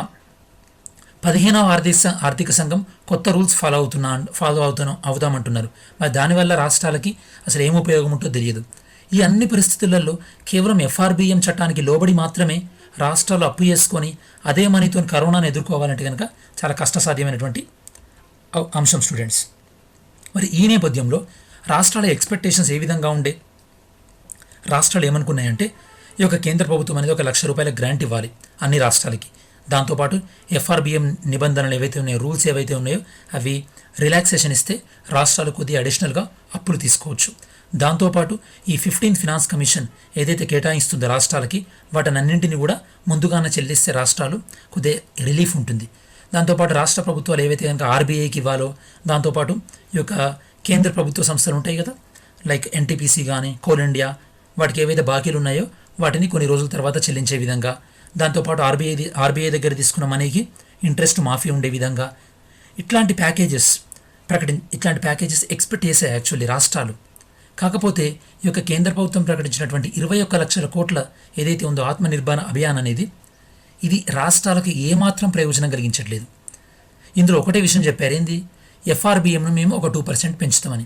15వ ఆర్థిక సంఘం కొత్త రూల్స్ ఫాలో అవుతామంటున్నారు. మరి దానివల్ల రాష్ట్రాలకి అసలు ఏం ఉపయోగం ఉంటుందో తెలియదు. ఈ అన్ని పరిస్థితులలో కేవలం ఎఫ్ఆర్బిఎం చట్టానికి లోబడి మాత్రమే రాష్ట్రాలు అప్పు చేసుకొని అదే మనీతో కరోనాను ఎదుర్కోవాలంటే కనుక చాలా కష్టసాధ్యమైనటువంటి అంశం స్టూడెంట్స్. మరి ఈ నేపథ్యంలో రాష్ట్రాల ఎక్స్పెక్టేషన్స్ ఏ విధంగా ఉండే? రాష్ట్రాలు ఏమనుకున్నాయంటే ఈ యొక్క కేంద్ర ప్రభుత్వం అనేది 1 లక్ష రూపాయల గ్రాంట్ ఇవ్వాలి అన్ని రాష్ట్రాలకి. దాంతోపాటు ఎఫ్ఆర్బిఎం నిబంధనలు ఏవైతే ఉన్నాయో, రూల్స్ ఏవైతే ఉన్నాయో అవి రిలాక్సేషన్ ఇస్తే రాష్ట్రాలు కొద్దిగా అడిషనల్గా అప్పులు తీసుకోవచ్చు. దాంతోపాటు ఈ 15th ఫినాన్స్ కమిషన్ ఏదైతే కేటాయిస్తుందో రాష్ట్రాలకి, వాటినన్నింటినీ కూడా ముందుగానే చెల్లిస్తే రాష్ట్రాలు కొద్దిగా రిలీఫ్ ఉంటుంది. దాంతోపాటు రాష్ట్ర ప్రభుత్వాలు ఏవైతే కనుక ఆర్బీఐకి ఇవ్వాలో, దాంతోపాటు ఈ యొక్క కేంద్ర ప్రభుత్వ సంస్థలు ఉంటాయి కదా, లైక్ ఎన్టీపీసీ కానీ కోల్ ఇండియా, వాటికి ఏవైతే బాకీలు ఉన్నాయో వాటిని కొన్ని రోజుల తర్వాత చెల్లించే విధంగా, దాంతోపాటు ఆర్బీఐ దగ్గర తీసుకున్న మనీకి ఇంట్రెస్ట్ మాఫీ ఉండే విధంగా ఇట్లాంటి ప్యాకేజెస్ ఎక్స్పెక్ట్ చేశాయి యాక్చువల్లీ రాష్ట్రాలు. కాకపోతే ఈ యొక్క కేంద్ర ప్రభుత్వం ప్రకటించినటువంటి 21 లక్షల కోట్ల ఏదైతే ఉందో ఆత్మనిర్భర్ అభియాన్ అనేది, ఇది రాష్ట్రాలకు ఏమాత్రం ప్రయోజనం కలిగించట్లేదు. ఇందులో ఒకటే విషయం చెప్పారు, ఏంది? ఎఫ్ఆర్బిఎంను మేము ఒక 2% పెంచుతామని.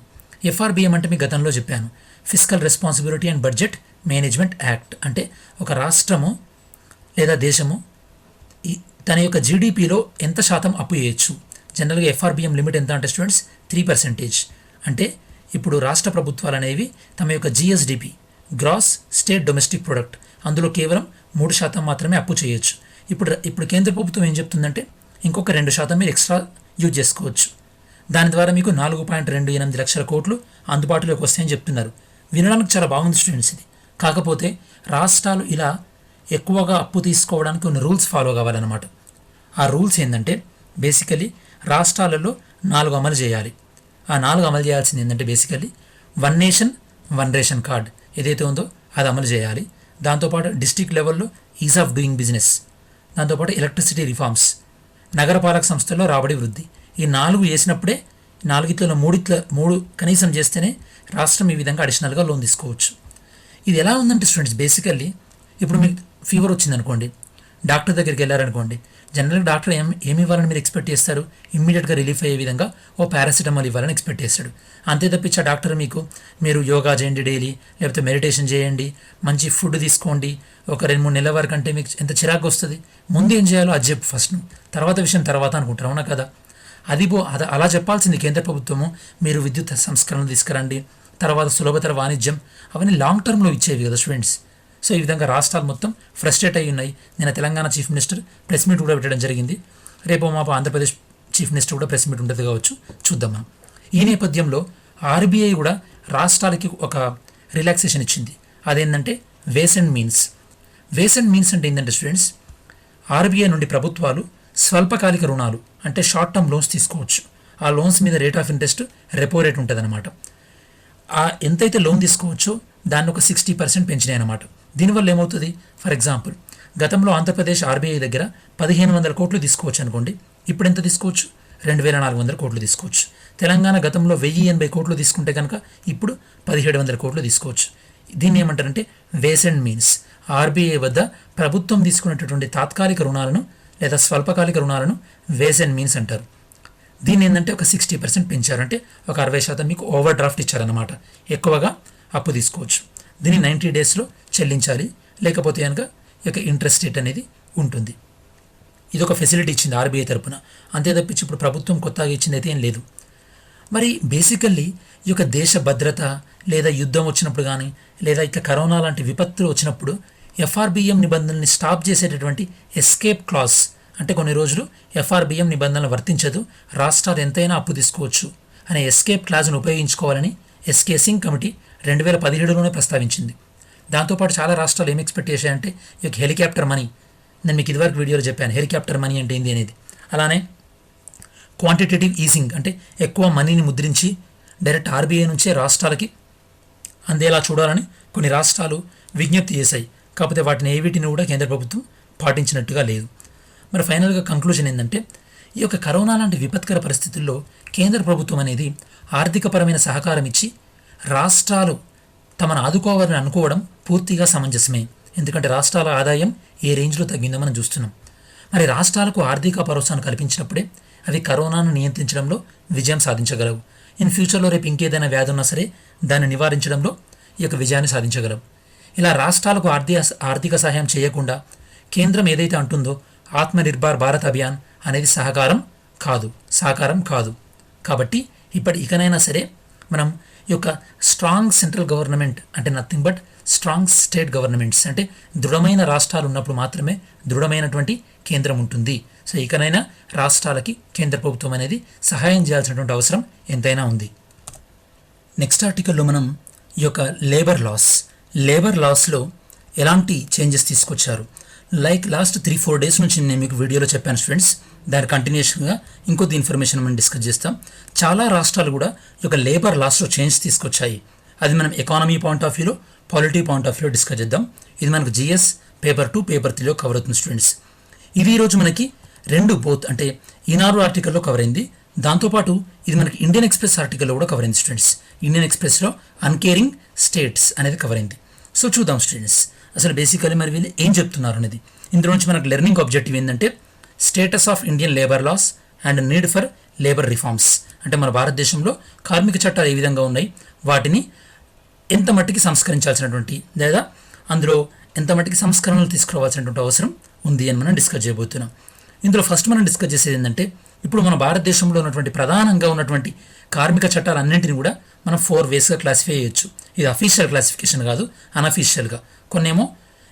ఎఫ్ఆర్బిఎం అంటే మీకు గతంలో చెప్పాను, fiscal responsibility and budget management act. అంటే ఒక రాష్ట్రము లేదా దేశము తన యొక్క జీడిపిలో ఎంత శాతం అప్పు చేయొచ్చు. జనరల్గా ఎఫ్ఆర్బిఎం లిమిట్ ఎంత అంటే స్టూడెంట్స్ 3%. అంటే ఇప్పుడు రాష్ట్ర ప్రభుత్వాలు అనేవి తమ యొక్క GSDP, gross state domestic product, అందులో కేవలం 3% మాత్రమే అప్పు చేయొచ్చు. ఇప్పుడు కేంద్ర ప్రభుత్వం ఏం చెప్తుందంటే ఇంకొక 2% మీరు ఎక్స్ట్రా యూజ్ చేసుకోవచ్చు. దాని ద్వారా మీకు 4.28 లక్షల కోట్లు అందుబాటులోకి వస్తాయని చెప్తున్నారు. వినడానికి చాలా బాగుంది స్టూడెంట్స్ ఇది. కాకపోతే రాష్ట్రాలు ఇలా ఎక్కువగా అప్పు తీసుకోవడానికి కొన్ని రూల్స్ ఫాలో కావాలన్నమాట. ఆ రూల్స్ ఏంటంటే బేసికలీ రాష్ట్రాలలో 4 అమలు చేయాలి. ఆ 4 అమలు చేయాల్సింది ఏంటంటే బేసికలీ 1 నేషన్ 1 రేషన్ కార్డ్ ఏదైతే ఉందో అది అమలు చేయాలి. దాంతోపాటు డిస్ట్రిక్ట్ లెవెల్లో ఈజ్ ఆఫ్ డూయింగ్ బిజినెస్, దాంతోపాటు ఎలక్ట్రిసిటీ రిఫార్మ్స్, నగరపాలక సంస్థల్లో రాబడి వృద్ధి. ఈ 4 చేసినప్పుడే 4లో 3 కనీసం చేస్తేనే రాష్ట్రం ఈ విధంగా అడిషనల్గా లోన్ తీసుకోవచ్చు. ఇది ఎలా ఉందంటే స్టూడెంట్స్ బేసికల్లీ ఇప్పుడు మీకు ఫీవర్ వచ్చిందనుకోండి, డాక్టర్ దగ్గరికి వెళ్ళారనుకోండి, జనరల్గా డాక్టర్ ఏమి ఇవ్వాలని మీరు ఎక్స్పెక్ట్ చేస్తారు? ఇమ్మీడియట్గా రిలీఫ్ అయ్యే విధంగా పారాసిటమాల్ ఇవ్వాలని ఎక్స్పెక్ట్ చేస్తాడు. అంతే తప్పించి ఆ డాక్టర్ మీరు యోగా చేయండి డైలీ, లేకపోతే మెడిటేషన్ చేయండి, మంచి ఫుడ్ తీసుకోండి, ఒక 2-3 నెలల వరకు అంటే మీకు ఎంత చిరాకు వస్తుంది. ముందు ఏం చేయాలో అది చెప్పు ఫస్ట్, తర్వాత విషయం తర్వాత అనుకుంటారు, అవునా కదా? అలా చెప్పాల్సింది కేంద్ర ప్రభుత్వము. మీరు విద్యుత్ సంస్కరణలు తీసుకురండి, తర్వాత సులభతర వాణిజ్యం, అవన్నీ లాంగ్ టర్మ్లో ఇచ్చేవి కదా స్టూడెంట్స్. సో ఈ విధంగా రాష్ట్రాలు మొత్తం ఫ్రస్ట్రేట్ అయి ఉన్నాయి. నేను Telangana chief minister press meet కూడా పెట్టడం జరిగింది. రేపు మాపు ఆంధ్రప్రదేశ్ చీఫ్ మినిస్టర్ కూడా ప్రెస్ మీట్ ఉంటుంది కావచ్చు, చూద్దాం మనం. ఈ నేపథ్యంలో ఆర్బీఐ కూడా రాష్ట్రాలకి ఒక రిలాక్సేషన్ ఇచ్చింది. అదేంటంటే ways and means. Ways and means అంటే ఏంటంటే స్టూడెంట్స్, ఆర్బీఐ నుండి ప్రభుత్వాలు స్వల్పకాలిక రుణాలు అంటే షార్ట్ టర్మ్ లోన్స్ తీసుకోవచ్చు. ఆ లోన్స్ మీద rate of interest repo rate ఉంటుంది అనమాట. ఆ ఎంతైతే లోన్ తీసుకోవచ్చో దాన్ని ఒక 60% పెంచినాయి అనమాట. దీనివల్ల ఏమవుతుంది, ఫర్ ఎగ్జాంపుల్ గతంలో ఆంధ్రప్రదేశ్ ఆర్బీఐ దగ్గర 1500 కోట్లు తీసుకోవచ్చు అనుకోండి, ఇప్పుడు ఎంత తీసుకోవచ్చు, 2400 కోట్లు తీసుకోవచ్చు. తెలంగాణ గతంలో 1080 కోట్లు తీసుకుంటే కనుక ఇప్పుడు 1700 కోట్లు తీసుకోవచ్చు. దీన్ని ఏమంటారంటే వేస్ అండ్ మీన్స్. ఆర్బీఐ వద్ద ప్రభుత్వం తీసుకునేటటువంటి తాత్కాలిక రుణాలను లేదా స్వల్పకాలిక రుణాలను వేస్ అండ్ మీన్స్ అంటారు. దీన్ని ఏంటంటే ఒక 60% పెంచారంటే ఒక 60% మీకు ఓవర్ డ్రాఫ్ట్ ఇచ్చారన్నమాట. ఎక్కువగా అప్పు తీసుకోవచ్చు. దీన్ని 90 డేస్లో చెల్లించాలి, లేకపోతే కనుక ఇక ఇంట్రెస్ట్ రేట్ అనేది ఉంటుంది. ఇది ఒక ఫెసిలిటీ ఇచ్చింది ఆర్బీఐ తరపున. అంతే తప్పించి ఇప్పుడు ప్రభుత్వం కొత్తగా ఇచ్చింది అయితే ఏం లేదు. మరి బేసికల్లీ ఈ యొక్క దేశ భద్రత లేదా యుద్ధం వచ్చినప్పుడు కానీ లేదా ఇట్లా కరోనా లాంటి విపత్తులు వచ్చినప్పుడు ఎఫ్ఆర్బిఎం నిబంధనల్ని స్టాప్ చేసేటటువంటి ఎస్కేప్ క్లాస్, అంటే కొన్ని రోజులు ఎఫ్ఆర్బిఎం నిబంధనలు వర్తించదు, రాష్ట్రాలు ఎంతైనా అప్పు తీసుకోవచ్చు అనే ఎస్కేప్ క్లాజ్ను ఉపయోగించుకోవాలని ఎస్కే సింగ్ కమిటీ 2017లోనే ప్రస్తావించింది. దాంతోపాటు చాలా రాష్ట్రాలు ఏం ఎక్స్పెక్ట్ చేశాయంటే ఈ యొక్క హెలికాప్టర్ మనీ, నేను మీకు ఇదివరకు వీడియోలో చెప్పాను హెలికాప్టర్ మనీ అంటే ఏంది అనేది. అలానే క్వాంటిటేటివ్ ఈజింగ్ అంటే ఎక్కువ మనీని ముద్రించి డైరెక్ట్ ఆర్బీఐ నుంచే రాష్ట్రాలకి అందేలా చూడాలని కొన్ని రాష్ట్రాలు విజ్ఞప్తి చేశాయి. కాకపోతే వాటిని ఏవిటిని కూడా కేంద్ర ప్రభుత్వం పాటించినట్టుగా లేదు. మరి ఫైనల్గా కంక్లూజన్ ఏంటంటే ఈ యొక్క కరోనా లాంటి విపత్కర పరిస్థితుల్లో కేంద్ర ప్రభుత్వం అనేది ఆర్థికపరమైన సహకారం ఇచ్చి రాష్ట్రాలు తమను ఆదుకోవాలని అనుకోవడం పూర్తిగా సమంజసమే. ఎందుకంటే రాష్ట్రాల ఆదాయం ఏ రేంజ్లో తగ్గిందో మనం చూస్తున్నాం. మరి రాష్ట్రాలకు ఆర్థిక భరోసాను కల్పించినప్పుడే అవి కరోనాను నియంత్రించడంలో విజయం సాధించగలవు. ఇన్ ఫ్యూచర్లో రేపు ఇంకేదైనా వ్యాధి ఉన్నా సరే దాన్ని నివారించడంలో ఈ యొక్క విజయాన్ని సాధించగలవు. ఇలా రాష్ట్రాలకు ఆర్థిక సహాయం చేయకుండా కేంద్రం ఏదైతే అంటుందో ఆత్మనిర్భర్ భారత్ అభియాన్ అనేది సాకారం కాదు. కాబట్టి ఇకనైనా సరే మనం ఈ యొక్క స్ట్రాంగ్ సెంట్రల్ గవర్నమెంట్ అంటే nothing but strong state governments, అంటే దృఢమైన రాష్ట్రాలు ఉన్నప్పుడు మాత్రమే దృఢమైనటువంటి కేంద్రం ఉంటుంది. సో ఇకనైనా రాష్ట్రాలకి కేంద్ర ప్రభుత్వం అనేది సహాయం చేయాల్సినటువంటి అవసరం ఎంతైనా ఉంది. నెక్స్ట్ ఆర్టికల్లో మనం ఈ యొక్క లేబర్ లాస్లో ఎలాంటి చేంజెస్ తీసుకొచ్చారు, లైక్ లాస్ట్ 3-4 డేస్ నుంచి నేను మీకు వీడియోలో చెప్పాను స్టూడెంట్స్. దాని కంటిన్యూషన్గా ఇంకొద్ది ఇన్ఫర్మేషన్ మనం డిస్కస్ చేస్తాం. చాలా రాష్ట్రాలు కూడా ఈ యొక్క లేబర్ లాస్లో చేంజ్ తీసుకొచ్చాయి. అది మనం ఎకానమీ పాయింట్ ఆఫ్ వ్యూలో, పాలిటీ పాయింట్ ఆఫ్ వ్యూలో డిస్కస్ చేద్దాం. ఇది మనకు జిఎస్ పేపర్ 2, పేపర్ 3లో కవర్ అవుతుంది స్టూడెంట్స్. ఇది ఈరోజు మనకి బోత్ అంటే ఈనాడు ఆర్టికల్లో కవర్ అయింది. దాంతోపాటు ఇది మనకి ఇండియన్ ఎక్స్ప్రెస్ ఆర్టికల్లో కూడా కవర్ అయింది స్టూడెంట్స్. ఇండియన్ ఎక్స్ప్రెస్లో అన్కేరింగ్ స్టేట్స్ అనేది కవర్ అయింది. సో చూద్దాం స్టూడెంట్స్ అసలు బేసికలీ మరి వీళ్ళు ఏం చెప్తున్నారు అనేది. ఇందులో నుంచి మనకు లెర్నింగ్ ఆబ్జెక్టివ్ ఏంటంటే status of Indian labour laws and need for labour reforms, అంటే మన భారతదేశంలో కార్మిక చట్టాలు ఏ విధంగా ఉన్నాయి, వాటిని ఎంత మట్టికి సంస్కరించాల్సినటువంటి లేదా అందులో ఎంత మట్టికి సంస్కరణలు తీసుకురావాల్సినటువంటి అవసరం ఉంది అని మనం డిస్కస్ చేయబోతున్నాం. ఇందులో ఫస్ట్ మనం డిస్కస్ చేసేది ఏంటంటే ఇప్పుడు మన భారతదేశంలో ఉన్నటువంటి ప్రధానంగా ఉన్నటువంటి కార్మిక చట్టాలన్నింటినీ కూడా మనం 4 వేస్గా క్లాసిఫై చేయొచ్చు. ఇది అఫీషియల్ క్లాసిఫికేషన్ కాదు, అన్అఫీషియల్గా. కొన్నేమో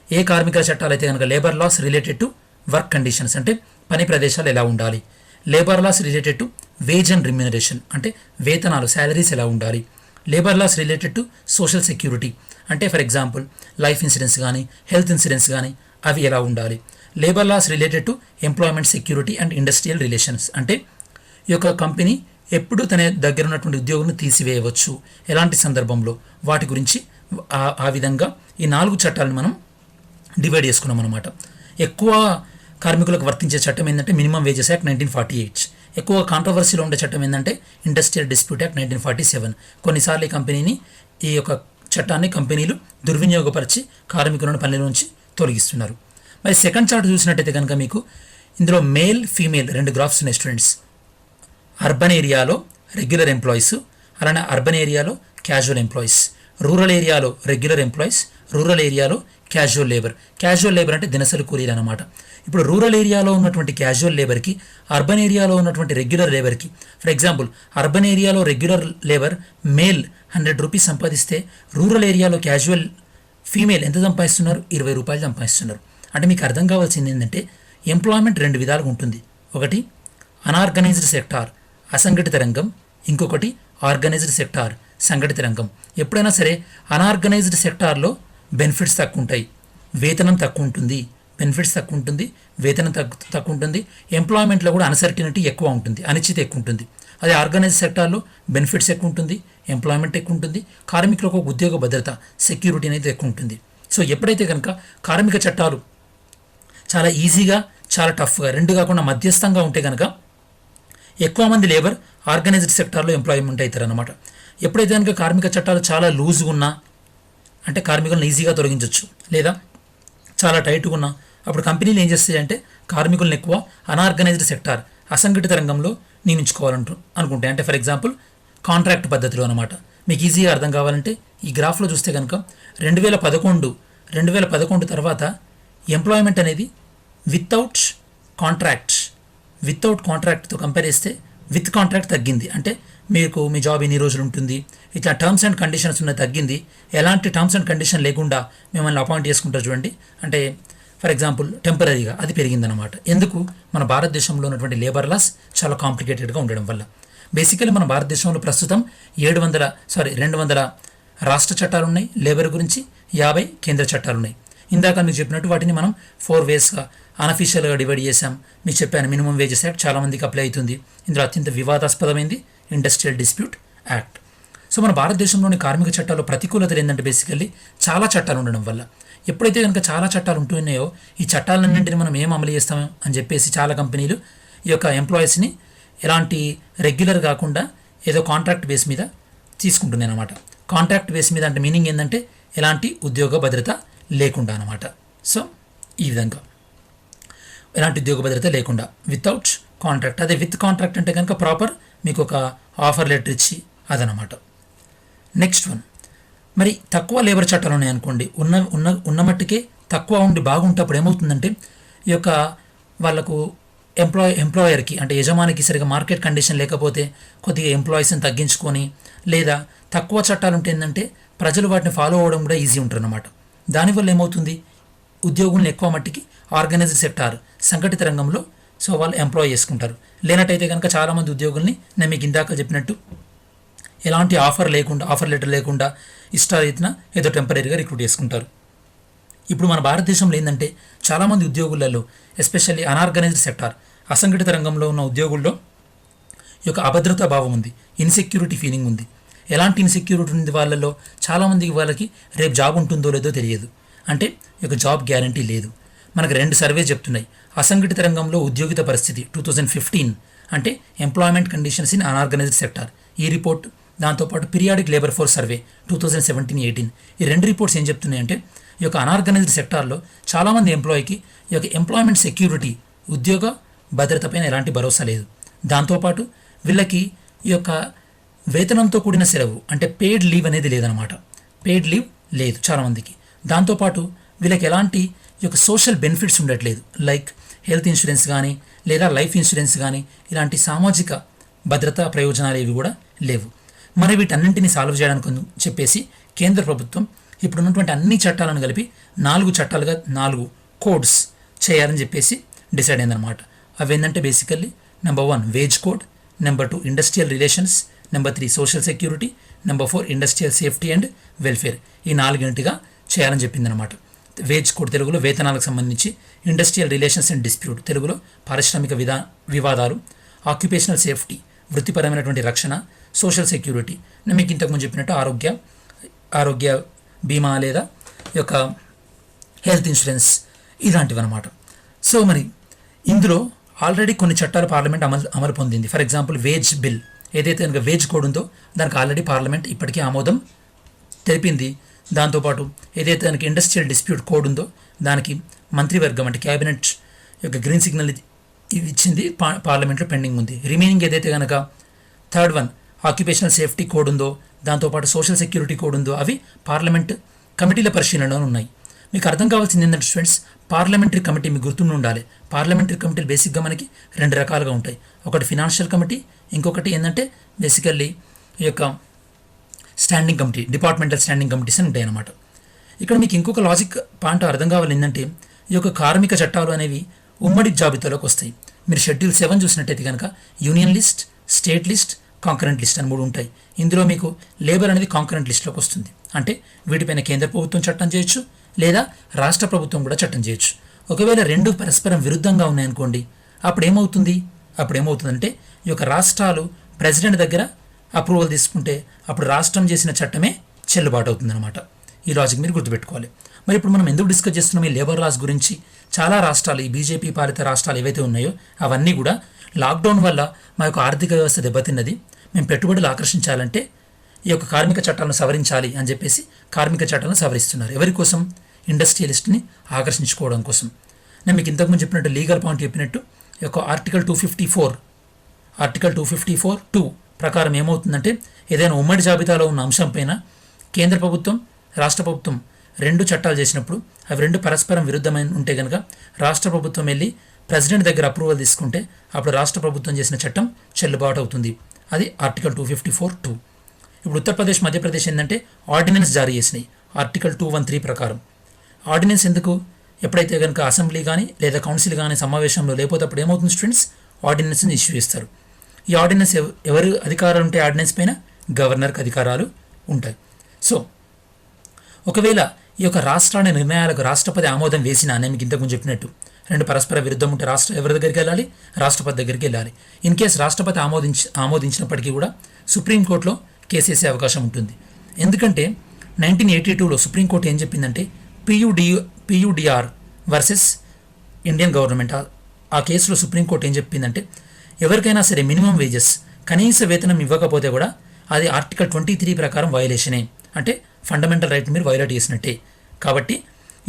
ఏ కార్మిక చట్టాలు అయితే కనుక labour laws related to work conditions అంటే పని ప్రదేశాలు ఎలా ఉండాలి, labour laws related to wage and remuneration అంటే వేతనాలు శాలరీస్ ఎలా ఉండాలి, labour laws related to social security అంటే ఫర్ ఎగ్జాంపుల్ లైఫ్ ఇన్సూరెన్స్ కానీ హెల్త్ ఇన్సూరెన్స్ కానీ అవి ఎలా ఉండాలి, labour laws related to employment security and industrial relations అంటే ఈ యొక్క కంపెనీ ఎప్పుడు తన దగ్గర ఉన్నటువంటి ఉద్యోగులను తీసివేయవచ్చు, ఎలాంటి సందర్భంలో, వాటి గురించి ఆ విధంగా ఈ 4 చట్టాలను మనం డివైడ్ చేసుకున్నాం అనమాట. ఎక్కువ కార్మికులకు వర్తించే చట్టం ఏంటంటే మినిమం వేజెస్ యాక్ట్ 1948. ఎక్కువ కాంట్రవర్సీలో ఉండే చట్టం ఏంటంటే ఇండస్ట్రియల్ డిస్ప్యూట్ యాక్ట్ 1947. కొన్నిసార్లు ఈ యొక్క చట్టాన్ని కంపెనీలు దుర్వినియోగపరిచి కార్మికులను పనుల నుంచి తొలగిస్తున్నారు. మరి సెకండ్ చార్ట్ చూసినట్టయితే కనుక మీకు ఇందులో మేల్ ఫీమేల్ 2 గ్రాఫ్స్ ఉన్నాయి స్టూడెంట్స్. అర్బన్ ఏరియాలో రెగ్యులర్ ఎంప్లాయీస్, అలానే అర్బన్ ఏరియాలో క్యాజువల్ ఎంప్లాయీస్, రూరల్ ఏరియాలో రెగ్యులర్ ఎంప్లాయీస్, రూరల్ ఏరియాలో క్యాజువల్ లేబర్ అంటే దినసరి కూలీలు అనమాట. ఇప్పుడు రూరల్ ఏరియాలో ఉన్నటువంటి క్యాజువల్ లేబర్కి అర్బన్ ఏరియాలో ఉన్నటువంటి రెగ్యులర్ లేబర్కి, ఫర్ ఎగ్జాంపుల్ అర్బన్ ఏరియాలో రెగ్యులర్ లేబర్ మేల్ 100 రూపీస్ సంపాదిస్తే రూరల్ ఏరియాలో క్యాజువల్ ఫీమేల్ ఎంత సంపాదిస్తున్నారు, 20 రూపాయలు సంపాదిస్తున్నారు. అంటే మీకు అర్థం కావాల్సింది ఏంటంటే ఎంప్లాయ్మెంట్ 2 విధాలుగా ఉంటుంది. ఒకటి అనార్గనైజ్డ్ సెక్టార్ అసంఘటిత రంగం, ఇంకొకటి ఆర్గనైజ్డ్ సెక్టార్ సంఘటిత రంగం. ఎప్పుడైనా సరే అనార్గనైజ్డ్ సెక్టార్లో బెనిఫిట్స్ తక్కువ ఉంటాయి, వేతనం తక్కువ ఉంటుంది, బెనిఫిట్స్ తక్కువ ఉంటుంది, వేతనం తక్కువ ఉంటుంది, ఎంప్లాయ్మెంట్లో కూడా అన్సర్టినిటీ ఎక్కువ ఉంటుంది, అనిశ్చితి ఎక్కువ ఉంటుంది. అదే ఆర్గనైజ్ సెక్టార్లో బెనిఫిట్స్ ఎక్కువ ఉంటుంది, ఎంప్లాయ్మెంట్ ఎక్కువ ఉంటుంది, కార్మికులకు ఒక ఉద్యోగ భద్రత, సెక్యూరిటీ అనేది ఎక్కువ ఉంటుంది. సో ఎప్పుడైతే కనుక కార్మిక చట్టాలు చాలా ఈజీగా, చాలా టఫ్గా, రెండు కాకుండా మధ్యస్థంగా ఉంటే కనుక ఎక్కువ మంది లేబర్ ఆర్గనైజ్డ్ సెక్టార్లో ఎంప్లాయ్మెంట్ అవుతారు అనమాట. ఎప్పుడైతే కనుక కార్మిక చట్టాలు చాలా లూజ్గా ఉన్నా, అంటే కార్మికులను ఈజీగా తొలగించవచ్చు, లేదా చాలా టైట్గా ఉన్నా, అప్పుడు కంపెనీలు ఏం చేస్తాయంటే కార్మికులను ఎక్కువ అనార్గనైజ్డ్ సెక్టార్, అసంఘటిత రంగంలో అనుకుంటాయి. అంటే ఫర్ ఎగ్జాంపుల్ కాంట్రాక్ట్ పద్ధతిలో అనమాట. మీకు ఈజీగా అర్థం కావాలంటే ఈ గ్రాఫ్లో చూస్తే కనుక 2011 తర్వాత ఎంప్లాయ్మెంట్ అనేది వితౌట్ కాంట్రాక్ట్తో కంపేర్ చేస్తే విత్ కాంట్రాక్ట్ తగ్గింది. అంటే మీకు మీ జాబ్ ఎన్ని రోజులు ఉంటుంది, ఇట్లా టర్మ్స్ అండ్ కండిషన్స్ ఉన్న తగ్గింది. ఎలాంటి టర్మ్స్ అండ్ కండిషన్ లేకుండా మిమ్మల్ని అపాయింట్ చేసుకుంటారు చూడండి, అంటే ఫర్ ఎగ్జాంపుల్ టెంపరీగా అది పెరిగిందనమాట. ఎందుకు? మన భారతదేశంలో ఉన్నటువంటి లేబర్ లాస్ చాలా కాంప్లికేటెడ్గా ఉండడం వల్ల. బేసికలీ మన భారతదేశంలో ప్రస్తుతం 200 రాష్ట్ర చట్టాలు ఉన్నాయి లేబర్ గురించి, 50 కేంద్ర చట్టాలు ఉన్నాయి. ఇందాక మీకు చెప్పినట్టు వాటిని మనం 4 వేస్గా అన్అఫీషియల్గా డివైడ్ చేశాం. మీకు చెప్పాను మినిమం వేజెస్ యాక్ట్ చాలామందికి అప్లై అవుతుంది. ఇందులో అత్యంత వివాదాస్పదమైంది ఇండస్ట్రియల్ డిస్ప్యూట్ యాక్ట్. సో మన భారతదేశంలోని కార్మిక చట్టాల్లో ప్రతికూలతలు ఏంటంటే బేసికల్లీ చాలా చట్టాలు ఉండడం వల్ల. ఎప్పుడైతే కనుక చాలా చట్టాలు ఉంటున్నాయో ఈ చట్టాలన్నింటినీ మనం ఏం అమలు చేస్తామో అని చెప్పేసి చాలా కంపెనీలు ఈ యొక్క ఎంప్లాయీస్ని ఎలాంటి రెగ్యులర్ కాకుండా ఏదో కాంట్రాక్ట్ బేస్ మీద తీసుకుంటున్నాయి అనమాట. కాంట్రాక్ట్ బేస్ మీద అంటే మీనింగ్ ఏంటంటే ఎలాంటి ఉద్యోగ భద్రత లేకుండా అనమాట. సో ఈ విధంగా ఎలాంటి ఉద్యోగ భద్రత లేకుండా వితౌట్ కాంట్రాక్ట్. అదే విత్ కాంట్రాక్ట్ అంటే కనుక ప్రాపర్ మీకు ఒక ఆఫర్ లెటర్ ఇచ్చి అదనమాట. నెక్స్ట్ వన్, మరి తక్కువ లేబర్ చట్టాలు ఉన్నాయనుకోండి, ఉన్న మట్టుకే తక్కువ ఉండి బాగుంటప్పుడు ఏమవుతుందంటే ఈ యొక్క వాళ్ళకు ఎంప్లాయర్కి అంటే యజమానికి సరిగా మార్కెట్ కండిషన్ లేకపోతే కొద్దిగా ఎంప్లాయీస్ని తగ్గించుకొని, లేదా తక్కువ చట్టాలు ఉంటే ఏంటంటే ప్రజలు వాటిని ఫాలో అవ్వడం కూడా ఈజీ ఉంటుంది అన్నమాట. దానివల్ల ఏమవుతుంది, ఉద్యోగులను ఎక్కువ మట్టికి ఆర్గనైజ్డ్ సెక్టార్ సంఘటిత రంగంలో సో వాళ్ళు ఎంప్లాయ్ చేసుకుంటారు. లేనట్టయితే కనుక చాలామంది ఉద్యోగుల్ని నేను మీకు ఇందాక చెప్పినట్టు ఎలాంటి ఆఫర్ లెటర్ లేకుండా ఇష్టారీతిన ఏదో టెంపరీగా రిక్రూట్ చేసుకుంటారు. ఇప్పుడు మన భారతదేశంలో ఏంటంటే చాలామంది ఉద్యోగులలో ఎస్పెషల్లీ అనార్గనైజ్డ్ సెక్టార్ అసంఘటిత రంగంలో ఉన్న ఉద్యోగుల్లో ఈ యొక్క అభద్రతా భావం ఉంది, ఇన్సెక్యూరిటీ ఫీలింగ్ ఉంది. ఎలాంటి ఇన్సెక్యూరిటీ ఉంది వాళ్ళలో, చాలామందికి వాళ్ళకి రేపు జాబ్ ఉంటుందో లేదో తెలియదు. అంటే ఈ యొక్క జాబ్ గ్యారంటీ లేదు. మనకు 2 సర్వేస్ చెప్తున్నాయి. అసంఘటిత రంగంలో ఉద్యోగిత పరిస్థితి 2015 అంటే employment conditions in unorganised sector ఈ రిపోర్ట్, దాంతోపాటు పీరియాడిక్ లేబర్ ఫోర్స్ సర్వే 2017-18 ఈ 2 రిపోర్ట్స్ ఏం చెప్తున్నాయంటే ఈ యొక్క అనార్గనైజ్డ్ సెక్టార్లో చాలామంది ఎంప్లాయీకి ఈ యొక్క ఎంప్లాయ్మెంట్ సెక్యూరిటీ ఉద్యోగ భద్రత పైన ఎలాంటి భరోసా లేదు. దాంతోపాటు వీళ్ళకి ఈ యొక్క వేతనంతో కూడిన సెలవు అంటే పెయిడ్ లీవ్ అనేది లేదనమాట. పెయిడ్ లీవ్ లేదు చాలామందికి. దాంతోపాటు వీళ్ళకి ఎలాంటి ఈ యొక్క సోషల్ బెనిఫిట్స్ ఉండట్లేదు, లైక్ హెల్త్ ఇన్సూరెన్స్ కానీ లేదా లైఫ్ ఇన్సూరెన్స్ కానీ ఇలాంటి సామాజిక భద్రతా ప్రయోజనాలు ఏవి కూడా లేవు. మరి వీటన్నింటినీ సాల్వ్ చేయడానికి చెప్పేసి కేంద్ర ప్రభుత్వం ఇప్పుడున్నటువంటి అన్ని చట్టాలను కలిపి 4 చట్టాలుగా 4 కోడ్స్ చేయాలని చెప్పేసి డిసైడ్ అయిందనమాట. అవి ఏంటంటే basically number 1 wage code, number 2 industrial relations, number 3 social security, number 4 industrial safety and welfare. ఈ 4 చేయాలని చెప్పిందనమాట. వేజ్ కోడ్ తెలుగులో వేతనాలకు సంబంధించి, ఇండస్ట్రియల్ రిలేషన్స్ అండ్ డిస్ప్యూట్ తెలుగులో పారిశ్రామిక వివాదాలు, ఆక్యుపేషనల్ సేఫ్టీ వృత్తిపరమైనటువంటి రక్షణ, సోషల్ సెక్యూరిటీ నేను మీకు ఇంతకుముందు చెప్పినట్టు ఆరోగ్య బీమా లేదా యొక్క హెల్త్ ఇన్సూరెన్స్ ఇలాంటివి అనమాట. సో మరి ఇందులో ఆల్రెడీ కొన్ని చట్టాలు పార్లమెంట్ అమలు పొందింది. ఫర్ ఎగ్జాంపుల్ వేజ్ బిల్ ఏదైతే కనుక వేజ్ కోడ్ ఉందో దానికి ఆల్రెడీ పార్లమెంట్ ఇప్పటికీ ఆమోదం తెలిపింది. దాంతోపాటు ఏదైతే దానికి ఇండస్ట్రియల్ డిస్ప్యూట్ కోడ్ ఉందో దానికి మంత్రివర్గం అంటే క్యాబినెట్ యొక్క గ్రీన్ సిగ్నల్ ఇచ్చింది, పార్లమెంట్లో పెండింగ్ ఉంది. రిమైనింగ్ ఏదైతే కనుక 3rd one occupational safety code ఉందో, దాంతోపాటు సోషల్ సెక్యూరిటీ కోడ్ ఉందో అవి పార్లమెంట్ కమిటీల పరిశీలనలో ఉన్నాయి. మీకు అర్థం కావాల్సింది ఏంటంటే స్టూడెంట్స్, పార్లమెంటరీ కమిటీ మీకు గుర్తుండి ఉండాలి. పార్లమెంటరీ కమిటీలు బేసిక్గా మనకి 2 రకాలుగా ఉంటాయి. ఒకటి ఫినాన్షియల్ కమిటీ, ఇంకొకటి ఏంటంటే బేసికల్లీ ఈ యొక్క standing committee, departmental standing committees అని ఉంటాయి అన్నమాట. ఇక్కడ మీకు ఇంకొక లాజిక్ పాయింట్ అర్థం కావాలి ఏంటంటే ఈ యొక్క కార్మిక చట్టాలు అనేవి ఉమ్మడి జాబితాలోకి వస్తాయి. మీరు షెడ్యూల్ 7 చూసినట్టయితే కనుక union list, state list, concurrent list అని 3 ఉంటాయి. ఇందులో మీకు లేబర్ అనేది కాంకరెంట్ లిస్ట్లోకి వస్తుంది. అంటే వీటిపైన కేంద్ర ప్రభుత్వం చట్టం చేయొచ్చు, లేదా రాష్ట్ర ప్రభుత్వం కూడా చట్టం చేయొచ్చు. ఒకవేళ రెండు పరస్పరం విరుద్ధంగా ఉన్నాయనుకోండి, అప్పుడేమవుతుందంటే ఈ యొక్క రాష్ట్రాలు ప్రెసిడెంట్ దగ్గర అప్రూవల్ తీసుకుంటే అప్పుడు రాష్ట్రం చేసిన చట్టమే చెల్లుబాటు అవుతుందన్నమాట. ఈ లాజిక్ మీరు గుర్తుపెట్టుకోవాలి. మరి ఇప్పుడు మనం ఎందుకు డిస్కస్ చేస్తున్నాం ఈ లేబర్ లాస్ గురించి? చాలా రాష్ట్రాలు, ఈ బీజేపీ పాలిత రాష్ట్రాలు ఏవైతే ఉన్నాయో అవన్నీ కూడా లాక్డౌన్ వల్ల మా యొక్క ఆర్థిక వ్యవస్థ దెబ్బతిన్నది, మేము పెట్టుబడులు ఆకర్షించాలంటే ఈ యొక్క కార్మిక చట్టాలను సవరించాలి అని చెప్పేసి కార్మిక చట్టాలను సవరిస్తున్నారు. ఎవరి కోసం? ఇండస్ట్రియలిస్ట్ని ఆకర్షించుకోవడం కోసం. నేను మీకు ఇంతకుముందు చెప్పినట్టు లీగల్ పాయింట్ చెప్పినట్టు ఈ యొక్క ఆర్టికల్ 254(2) ప్రకారం ఏమవుతుందంటే ఏదైనా ఉమ్మడి జాబితాలో ఉన్న అంశంపైన కేంద్ర ప్రభుత్వం, రాష్ట్ర ప్రభుత్వం రెండు చట్టాలు చేసినప్పుడు అవి రెండు పరస్పరం విరుద్ధమైన ఉంటే కనుక రాష్ట్ర ప్రభుత్వం వెళ్ళి ప్రెసిడెంట్ దగ్గర అప్రూవల్ తీసుకుంటే అప్పుడు రాష్ట్ర ప్రభుత్వం చేసిన చట్టం చెల్లుబాటు అవుతుంది. అది ఆర్టికల్ 254(2). ఇప్పుడు ఉత్తరప్రదేశ్, మధ్యప్రదేశ్ ఏంటంటే ఆర్డినెన్స్ జారీ చేసినాయి ఆర్టికల్ 213 ప్రకారం. ఆర్డినెన్స్ ఎందుకు? ఎప్పుడైతే కనుక అసెంబ్లీ కానీ లేదా కౌన్సిల్ కానీ సమావేశంలో లేకపోతే అప్పుడు ఏమవుతుంది స్టూడెంట్స్, ఆర్డినెన్స్ని ఇష్యూ చేస్తారు. ఈ ఆర్డినెన్స్ ఎవరు అధికారాలు ఉంటాయి? ఆర్డినెన్స్ పైన గవర్నర్కి అధికారాలు ఉంటాయి. సో ఒకవేళ ఈ యొక్క రాష్ట్రాల నిర్ణయాలకు రాష్ట్రపతి ఆమోదం వేసినా, నేను మీకు ఇంతకుముందు చెప్పినట్టు రెండు పరస్పర విరుద్ధం ఉంటే ఎవరి దగ్గరికి వెళ్ళాలి? రాష్ట్రపతి దగ్గరికి వెళ్ళాలి. ఇన్ కేసు రాష్ట్రపతి ఆమోదించినప్పటికీ కూడా సుప్రీంకోర్టులో కేసు వేసే అవకాశం ఉంటుంది. ఎందుకంటే 1982లో సుప్రీంకోర్టు ఏం చెప్పిందంటే పియుడిఆర్ వర్సెస్ ఇండియన్ గవర్నమెంట్, ఆ కేసులో సుప్రీంకోర్టు ఏం చెప్పిందంటే ఎవరికైనా సరే మినిమం వేజెస్, కనీస వేతనం ఇవ్వకపోతే కూడా అది ఆర్టికల్ 23 ప్రకారం వయలేషనే, అంటే ఫండమెంటల్ రైట్ మీరు వైలేట్ చేసినట్టే. కాబట్టి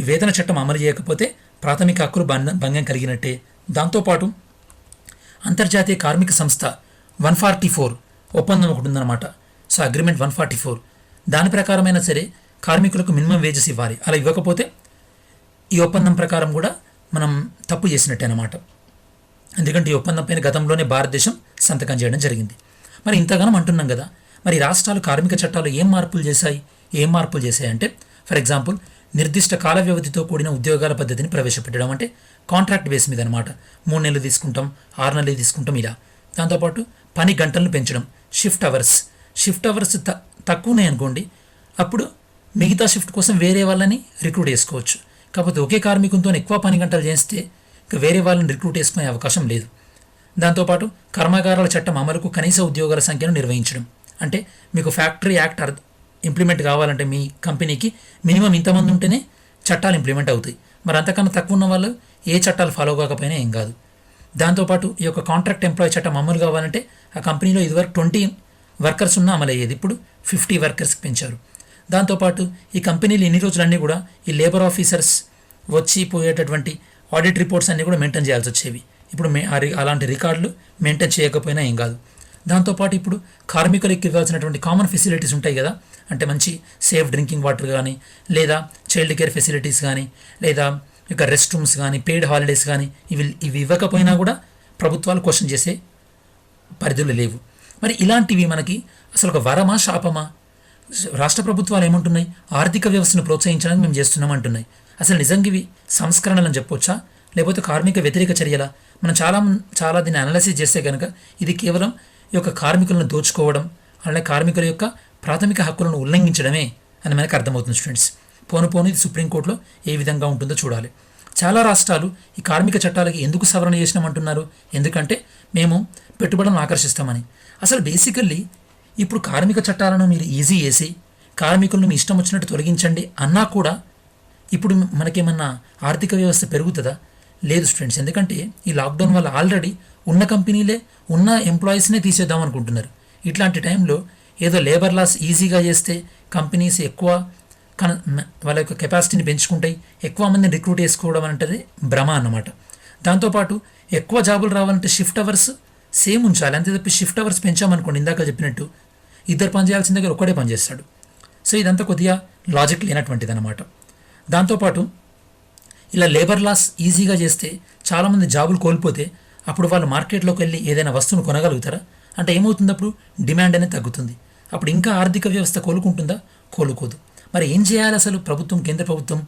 ఈ వేతన చట్టం అమలు చేయకపోతే ప్రాథమిక హక్కులు భంగం కలిగినట్టే. దాంతోపాటు అంతర్జాతీయ కార్మిక సంస్థ 144 ఒప్పందం ఒకటి ఉందన్నమాట. సో అగ్రిమెంట్ 144 దాని ప్రకారమైనా సరే కార్మికులకు మినిమం వేజెస్ ఇవ్వాలి. అలా ఇవ్వకపోతే ఈ ఒప్పందం ప్రకారం కూడా మనం తప్పు చేసినట్టే అన్నమాట. ఎందుకంటే ఈ ఒప్పందం పైన గతంలోనే భారతదేశం సంతకం చేయడం జరిగింది. మరి ఇంతగానం అంటున్నాం కదా, మరి రాష్ట్రాలు కార్మిక చట్టాలు ఏం మార్పులు చేశాయి అంటే ఫర్ ఎగ్జాంపుల్ నిర్దిష్ట కాల వ్యవధితో కూడిన ఉద్యోగాల పద్ధతిని ప్రవేశపెట్టడం, అంటే కాంట్రాక్ట్ బేస్ మీద అనమాట. 3 నెలలు తీసుకుంటాం, 6 నెలలు తీసుకుంటాం ఇలా. దాంతోపాటు పని గంటలను పెంచడం, షిఫ్ట్ అవర్స్ తక్కువ ఉన్నాయనుకోండి అప్పుడు మిగతా షిఫ్ట్ కోసం వేరే వాళ్ళని రిక్రూట్ చేసుకోవచ్చు. కాకపోతే ఒకే కార్మికునితో ఎక్కువ పని గంటలు చేస్తే ఇక వేరే వాళ్ళని రిక్రూట్ చేసుకునే అవకాశం లేదు. దాంతోపాటు కర్మాగారాల చట్టం అమలుకు కనీస ఉద్యోగాల సంఖ్యను నిర్వహించడం, అంటే మీకు ఫ్యాక్టరీ యాక్ట్ ఇంప్లిమెంట్ కావాలంటే మీ కంపెనీకి మినిమం ఇంతమంది ఉంటేనే చట్టాలు ఇంప్లిమెంట్ అవుతాయి. మరి అంతకన్నా తక్కువ ఉన్న వాళ్ళు ఏ చట్టాలు ఫాలో కాకపోయినా ఏం కాదు. దాంతోపాటు ఈ యొక్క కాంట్రాక్ట్ ఎంప్లాయీ చట్టం అమలు కావాలంటే ఆ కంపెనీలో ఇదివరకు 20 వర్కర్స్ ఉన్న అమలు అయ్యేది, ఇప్పుడు 50 వర్కర్స్కి పెంచారు. దాంతోపాటు ఈ కంపెనీలు ఇన్ని రోజులన్నీ కూడా ఈ లేబర్ ఆఫీసర్స్ వచ్చి పోయేటటువంటి ఆడిట్ రిపోర్ట్స్ అన్నీ కూడా మెయింటైన్ చేయాల్సి వచ్చేవి. ఇప్పుడు అలాంటి రికార్డులు మెయింటైన్ చేయకపోయినా ఏం కాదు. దాంతోపాటు ఇప్పుడు కార్మికులకు ఇవ్వాల్సినటువంటి కామన్ ఫెసిలిటీస్ ఉంటాయి కదా, అంటే మంచి సేఫ్ డ్రింకింగ్ వాటర్ కానీ, లేదా చైల్డ్ కేర్ ఫెసిలిటీస్ కానీ, లేదా ఇక రెస్ట్ రూమ్స్ కానీ, పెయిడ్ హాలిడేస్ కానీ ఇవి ఇవ్వకపోయినా కూడా ప్రభుత్వాలు క్వశ్చన్ చేసే పరిధులు లేవు. మరి ఇలాంటివి మనకి అసలు ఒక వరమా శాపమా? రాష్ట్ర ప్రభుత్వాలు ఏమంటున్నాయి? ఆర్థిక వ్యవస్థను ప్రోత్సహించడానికి మేము చేస్తున్నాం అంటున్నాయి. అసలు నిజంగా ఇవి సంస్కరణలని చెప్పొచ్చా, లేకపోతే కార్మిక వ్యతిరేక చర్యలా? మనం చాలా దీన్ని అనాలిసిస్ చేస్తే కనుక ఇది కేవలం ఈ యొక్క కార్మికులను దోచుకోవడం, అలాగే కార్మికుల యొక్క ప్రాథమిక హక్కులను ఉల్లంఘించడమే అని మనకు అర్థమవుతుంది స్టూడెంట్స్. పోను ఇది సుప్రీంకోర్టులో ఏ విధంగా ఉంటుందో చూడాలి. చాలా రాష్ట్రాలు ఈ కార్మిక చట్టాలకి ఎందుకు సవరణ చేసినామంటున్నారు? ఎందుకంటే మేము పెట్టుబడులను ఆకర్షిస్తామని. అసలు బేసికల్లీ ఇప్పుడు కార్మిక చట్టాలను మీరు ఈజీ చేసి కార్మికులను మీ ఇష్టం వచ్చినట్టు తొలగించండి అన్నా కూడా ఇప్పుడు మనకేమన్నా ఆర్థిక వ్యవస్థ పెరుగుతుందా? లేదు స్టూడెంట్స్. ఎందుకంటే ఈ లాక్డౌన్ వల్ల ఆల్రెడీ ఉన్న కంపెనీలే ఉన్న ఎంప్లాయీస్నే తీసేద్దాం అనుకుంటున్నారు. ఇట్లాంటి టైంలో ఏదో లేబర్ లాస్ ఈజీగా చేస్తే కంపెనీస్ ఎక్కువ వాళ్ళ యొక్క కెపాసిటీని పెంచుకుంటాయి, ఎక్కువ మందిని రిక్రూట్ చేసుకోవడం అంటే భ్రమ అన్నమాట. దాంతోపాటు ఎక్కువ జాబులు రావాలంటే షిఫ్ట్ అవర్స్ సేమ్ ఉంచాలి, అంతే తప్పి షిఫ్ట్ అవర్స్ పెంచామనుకోండి ఇందాక చెప్పినట్టు 2 పని చేయాల్సిన దగ్గర ఒకడే పని చేస్తాడు. సో ఇదంతా కొద్దిగా లాజిక్ లేనటువంటిది అనమాట. దాంతోపాటు ఇలా లేబర్ లాస్ ఈజీగా చేస్తే చాలామంది జాబులు కోల్పోతే అప్పుడు వాళ్ళు మార్కెట్లోకి వెళ్ళి ఏదైనా వస్తువును కొనగలుగుతారా? అంటే ఏమవుతుంది? అప్పుడు డిమాండ్ అనేది తగ్గుతుంది. అప్పుడు ఇంకా ఆర్థిక వ్యవస్థ కోలుకుంటుందా? కోలుకోదు. మరి ఏం చేయాలి అసలు ప్రభుత్వం, కేంద్ర ప్రభుత్వం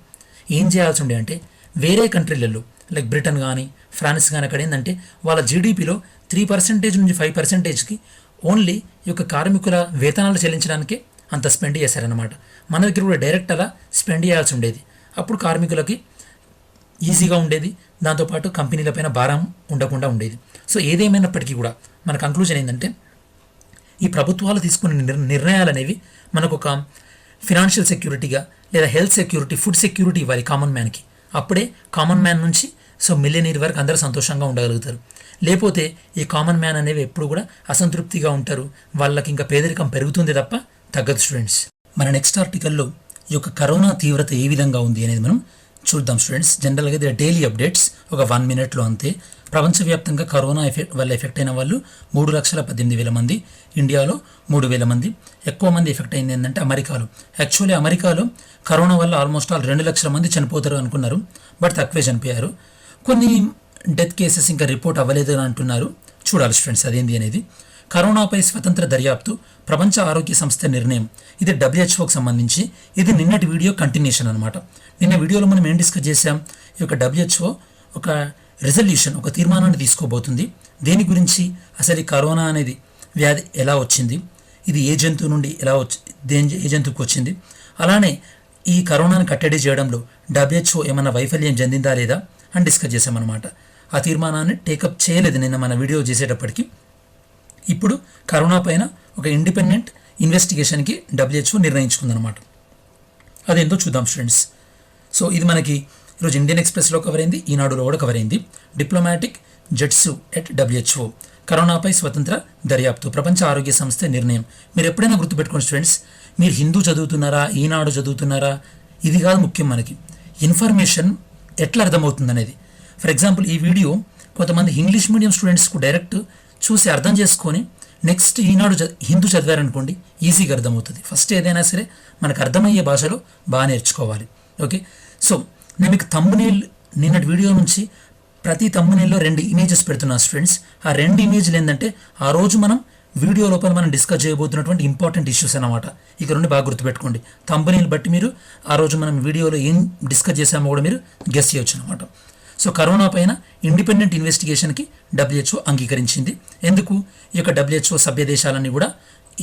ఏం చేయాల్సి ఉండే అంటే వేరే కంట్రీలలో లైక్ బ్రిటన్ కానీ ఫ్రాన్స్ కానీ అక్కడ ఏంటంటే వాళ్ళ జీడిపిలో 3% నుంచి 5%కి ఓన్లీ ఈ యొక్క కార్మికుల వేతనాలు చెల్లించడానికే అంత స్పెండ్ చేశారనమాట. మన దగ్గర కూడా డైరెక్ట్ అలా స్పెండ్ చేయాల్సి ఉండేది. అప్పుడు కార్మికులకి ఈజీగా ఉండేది, దాంతోపాటు కంపెనీలపైన భారం ఉండకుండా ఉండేది. సో ఏదేమైనప్పటికీ కూడా మన కంక్లూజన్ ఏంటంటే ఈ ప్రభుత్వాలు తీసుకునే నిర్ణయాలు అనేవి మనకు ఒక ఫినాన్షియల్ సెక్యూరిటీగా లేదా హెల్త్ సెక్యూరిటీ, ఫుడ్ సెక్యూరిటీ ఇవ్వాలి కామన్ మ్యాన్కి. అప్పుడే కామన్ మ్యాన్ నుంచి సో మిలియనీర్ వరకు అందరూ సంతోషంగా ఉండగలుగుతారు. లేకపోతే ఈ కామన్ మ్యాన్ అనేవి ఎప్పుడు కూడా అసంతృప్తిగా ఉంటారు, వాళ్ళకి ఇంకా పేదరికం పెరుగుతుంది తప్ప తగ్గదు స్టూడెంట్స్. మన నెక్స్ట్ ఆర్టికల్లో ఈ యొక్క కరోనా తీవ్రత ఏ విధంగా ఉంది అనేది మనం చూద్దాం స్టూడెంట్స్. జనరల్గా ఇది డైలీ అప్డేట్స్, ఒక 1 minute అంతే. ప్రపంచవ్యాప్తంగా కరోనా వల్ల ఎఫెక్ట్ అయిన వాళ్ళు 3,18,000 మంది, ఇండియాలో 3,000 మంది. ఎక్కువ మంది ఎఫెక్ట్ అయింది ఏంటంటే అమెరికాలో. యాక్చువల్లీ అమెరికాలో కరోనా వల్ల ఆల్మోస్ట్ 2 లక్షల మంది చనిపోతారు అనుకున్నారు, బట్ తక్కువే చనిపోయారు. కొన్ని డెత్ కేసెస్ ఇంకా రిపోర్ట్ అవ్వలేదు అని అంటున్నారు. చూడాలి స్టూడెంట్స్ అదేంటి అనేది. కరోనాపై స్వతంత్ర దర్యాప్తు, ప్రపంచ ఆరోగ్య సంస్థ నిర్ణయం. ఇది WHOకి సంబంధించి. ఇది నిన్నటి వీడియో కంటిన్యూషన్ అనమాట. నిన్న వీడియోలో మనం ఏం డిస్కస్ చేసాం, ఈ యొక్క WHO ఒక రెజల్యూషన్, ఒక తీర్మానాన్ని తీసుకోబోతుంది. దేని గురించి, అసలు ఈ కరోనా అనేది వ్యాధి ఎలా వచ్చింది, ఇది ఏ జంతువు నుండి ఎలా ఏ జంతువుకి వచ్చింది, అలానే ఈ కరోనాను కట్టడి చేయడంలో WHO ఏమైనా వైఫల్యం చెందిందా లేదా అని డిస్కస్ చేసామన్నమాట. ఆ తీర్మానాన్ని టేకప్ చేయలేదు నిన్న మన వీడియో చేసేటప్పటికి. ఇప్పుడు కరోనా పైన ఒక ఇండిపెండెంట్ ఇన్వెస్టిగేషన్కి WHO నిర్ణయించుకుందనమాట. అదేంటో చూద్దాం స్టూడెంట్స్. సో ఇది మనకి ఈరోజు ఇండియన్ ఎక్స్ప్రెస్లో కవర్ అయింది, ఈనాడులో కూడా కవర్ అయింది. డిప్లొమాటిక్ జెట్సు ఎట్ WHO, కరోనాపై స్వతంత్ర దర్యాప్తు, ప్రపంచ ఆరోగ్య సంస్థ నిర్ణయం. మీరు ఎప్పుడైనా గుర్తుపెట్టుకోండి స్టూడెంట్స్, మీరు హిందూ చదువుతున్నారా, ఈనాడు చదువుతున్నారా, ఇది కాదు ముఖ్యం. మనకి ఇన్ఫర్మేషన్ ఎట్లా అర్థమవుతుంది అనేది. ఫర్ ఎగ్జాంపుల్ ఈ వీడియో కొంతమంది ఇంగ్లీష్ మీడియం స్టూడెంట్స్కు డైరెక్ట్ చూసి అర్థం చేసుకొని నెక్స్ట్ ఈనాడు హిందూ చదివారనుకోండి, ఈజీగా అర్థమవుతుంది. ఫస్ట్ ఏదైనా సరే మనకు అర్థమయ్యే భాషలో బాగా నేర్చుకోవాలి. ఓకే, సో నేను మీకు థంబ్నెయిల్, నిన్నటి వీడియో నుంచి ప్రతి థంబ్నెయిల్లో 2 ఇమేజెస్ పెడుతున్నాను స్టూడెంట్స్. ఆ 2 ఇమేజ్లు ఏంటంటే ఆ రోజు మనం వీడియో లోపల మనం డిస్కస్ చేయబోతున్నటువంటి ఇంపార్టెంట్ ఇష్యూస్ అన్నమాట. ఇక నుండి బాగా గుర్తుపెట్టుకోండి. థంబ్నెయిల్ బట్టి మీరు ఆ రోజు మనం వీడియోలో ఏం డిస్కస్ చేసామో కూడా మీరు గెస్ చేయొచ్చు అనమాట. సో కరోనా పైన ఇండిపెండెంట్ ఇన్వెస్టిగేషన్కి WHO అంగీకరించింది. ఎందుకు, ఈ యొక్క WHO సభ్య దేశాలన్నీ కూడా